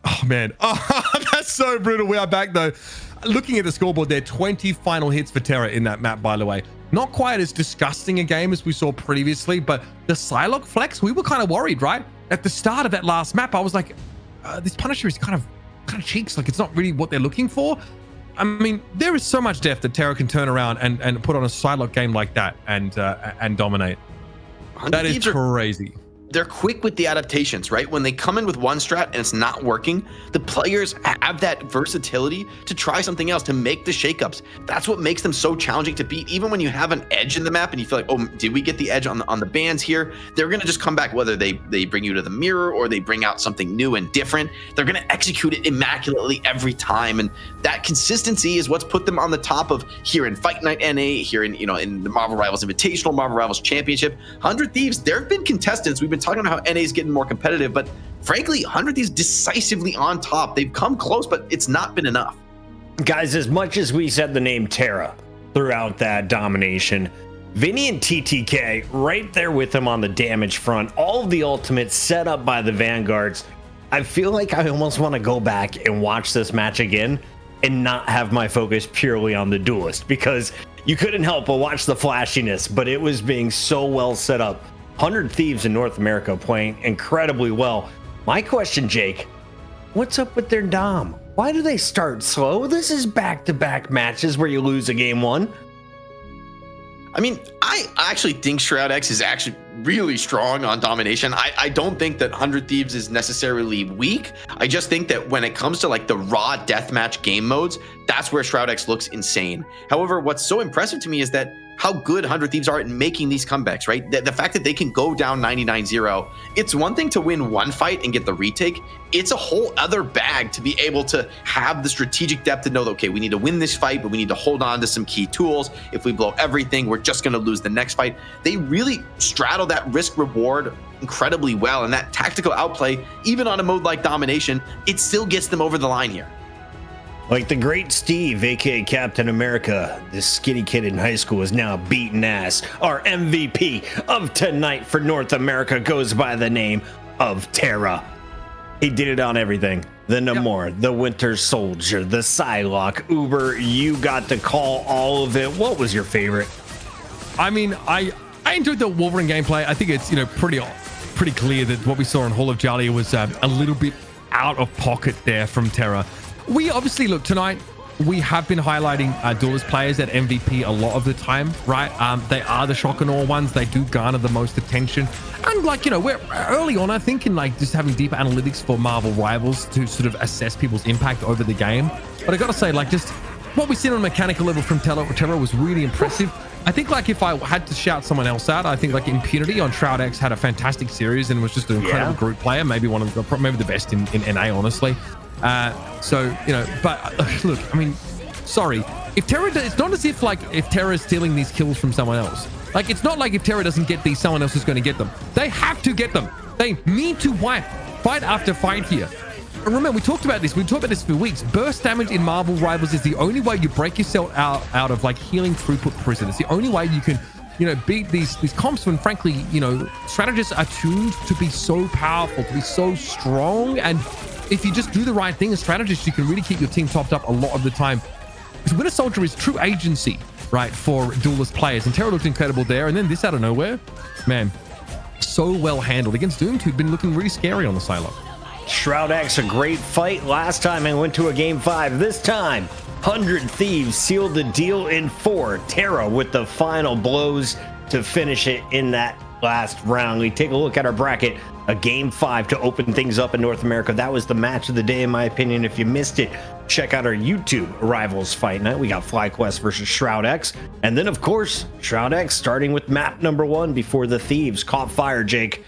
oh man, that's so brutal. We are back though. Looking at the scoreboard, there are 20 final hits for Terra in that map, by the way. Not quite as disgusting a game as we saw previously, but the Psylocke flex, we were kind of worried, right? At the start of that last map, I was like, this Punisher is kind of cheeks. Like, it's not really what they're looking for. I mean, there is so much depth that Terra can turn around and put on a Psylocke game like that and dominate. That is crazy.
They're quick with the adaptations, right? When they come in with one strat and it's not working, the players have that versatility to try something else, to make the shakeups. That's what makes them so challenging to beat. Even when you have an edge in the map and you feel like, oh, did we get the edge on the bans here? They're going to just come back, whether they bring you to the mirror or they bring out something new and different. They're going to execute it immaculately every time. And that consistency is what's put them on the top of here in Fight Night NA, here in the Marvel Rivals Invitational, Marvel Rivals Championship. 100 Thieves, there have been contestants. We've been talking about how NA is getting more competitive, but frankly, 100 Thieves decisively on top. They've come close, but it's not been enough.
Guys, as much as we said the name Terra throughout that domination, Vinny and TTK right there with him on the damage front, all of the ultimates set up by the Vanguards. I feel like I almost want to go back and watch this match again and not have my focus purely on the duelist, because you couldn't help but watch the flashiness, but it was being so well set up. 100 Thieves in North America playing incredibly well. My question, Jake, what's up with their Dom? Why do they start slow? This is back-to-back matches where you lose a game one.
I mean, I actually think Shroud-X is actually really strong on domination. I don't think that 100 Thieves is necessarily weak. I just think that when it comes to like the raw deathmatch game modes, that's where Shroud-X looks insane. However, what's so impressive to me is that how good 100 Thieves are at making these comebacks, right? The fact that they can go down 99-0, it's one thing to win one fight and get the retake. It's a whole other bag to be able to have the strategic depth to know that, okay, we need to win this fight, but we need to hold on to some key tools. If we blow everything, we're just going to lose the next fight. They really straddle that risk reward incredibly well. And that tactical outplay, even on a mode like domination, it still gets them over the line here.
Like the great Steve, aka Captain America, this skinny kid in high school is now beating ass. Our MVP of tonight for North America goes by the name of Terra. He did it on everything. The Namor, the Winter Soldier, the Psylocke. Uber, you got to call all of it. What was your favorite?
I mean, I enjoyed the Wolverine gameplay. I think it's pretty clear that what we saw in Hall of Jalia was a little bit out of pocket there from Terra. We obviously, look, tonight we have been highlighting duelist players at MVP a lot of the time, right? They are the shock and awe ones. They do garner the most attention. And like, we're early on, I think, in like just having deeper analytics for Marvel Rivals to sort of assess people's impact over the game. But I got to say, like, just what we've seen on a mechanical level from Terra was really impressive. I think like if I had to shout someone else out, I think like Impunity on Shroud-X had a fantastic series and was just an incredible group player. Maybe maybe the best in NA, honestly. But look, I mean, sorry, if Terra, it's not as if like if Terra is stealing these kills from someone else. Like, it's not like if Terra doesn't get these, someone else is going to get them. They have to get them. They need to wipe fight after fight here. Remember, we talked about this. We talked about this for weeks. Burst damage in Marvel Rivals is the only way you break yourself out of like healing throughput prison. It's the only way you can, beat these comps when, frankly, strategists are tuned to be so powerful, to be so strong. And if you just do the right thing as strategists, you can really keep your team topped up a lot of the time. Because Winter Soldier is true agency, right, for duelist players. And Terra looked incredible there. And then this out of nowhere, man, so well handled against Doomed, who'd been looking really scary on the silo.
Shroud-X, a great fight last time and went to a game 5. This time, 100 Thieves sealed the deal in 4. Terra with the final blows to finish it in that last round. We take a look at our bracket, a game 5 to open things up in North America. That was the match of the day, in my opinion. If you missed it, check out our YouTube Rivals Fight Night. We got FlyQuest versus Shroud-X. And then, of course, Shroud-X starting with map number 1 before the Thieves caught fire, Jake.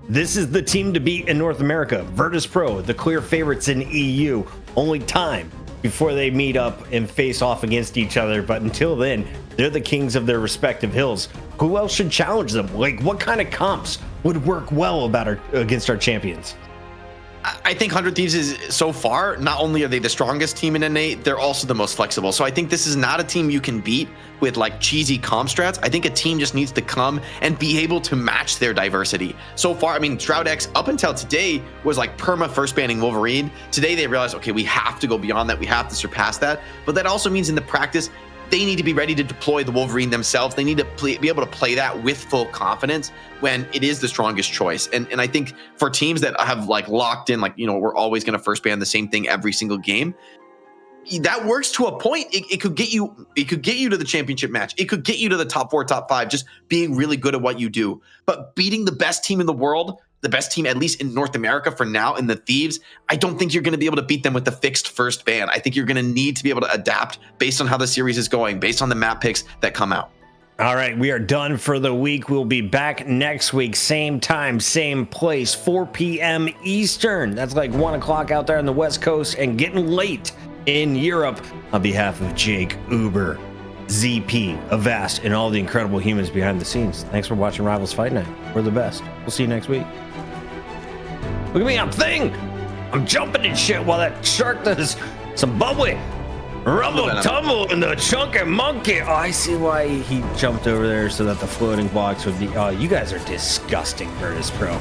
This is the team to beat in North America. Virtus Pro, the clear favorites in EU. Only time before they meet up and face off against each other. But until then, they're the kings of their respective hills. Who else should challenge them? Like, what kind of comps would work well against our champions?
I think 100 Thieves is, so far, not only are they the strongest team in NA, they're also the most flexible. So I think this is not a team you can beat with like cheesy comp strats. I think a team just needs to come and be able to match their diversity. So far, I mean, Shroud-X up until today was like perma first banning Wolverine. Today they realized, okay, we have to go beyond that. We have to surpass that. But that also means in the practice, they need to be ready to deploy the Wolverine themselves. They need to be able to play that with full confidence when it is the strongest choice. And I think for teams that have like locked in, like, you know, we're always going to first ban the same thing every single game, that works to a point. It could get you to the championship match. It could get you to the top 4, top 5, just being really good at what you do. But beating the best team in the world, the best team, at least in North America for now, in the Thieves, I don't think you're going to be able to beat them with the fixed first ban. I think you're going to need to be able to adapt based on how the series is going, based on the map picks that come out.
All right, we are done for the week. We'll be back next week, same time, same place, 4 p.m. Eastern. That's like 1 o'clock out there on the West Coast and getting late in Europe. On behalf of Jake, Uber, ZP, Avast, and all the incredible humans behind the scenes, thanks for watching Rivals Fight Night. We're the best. We'll see you next week. Look at me, I'm jumping and shit while that shark does some bubbly. Rumble tumble in the chunky monkey. Oh, I see why he jumped over there so that the floating blocks would be. Oh, you guys are disgusting, Virtus Pro.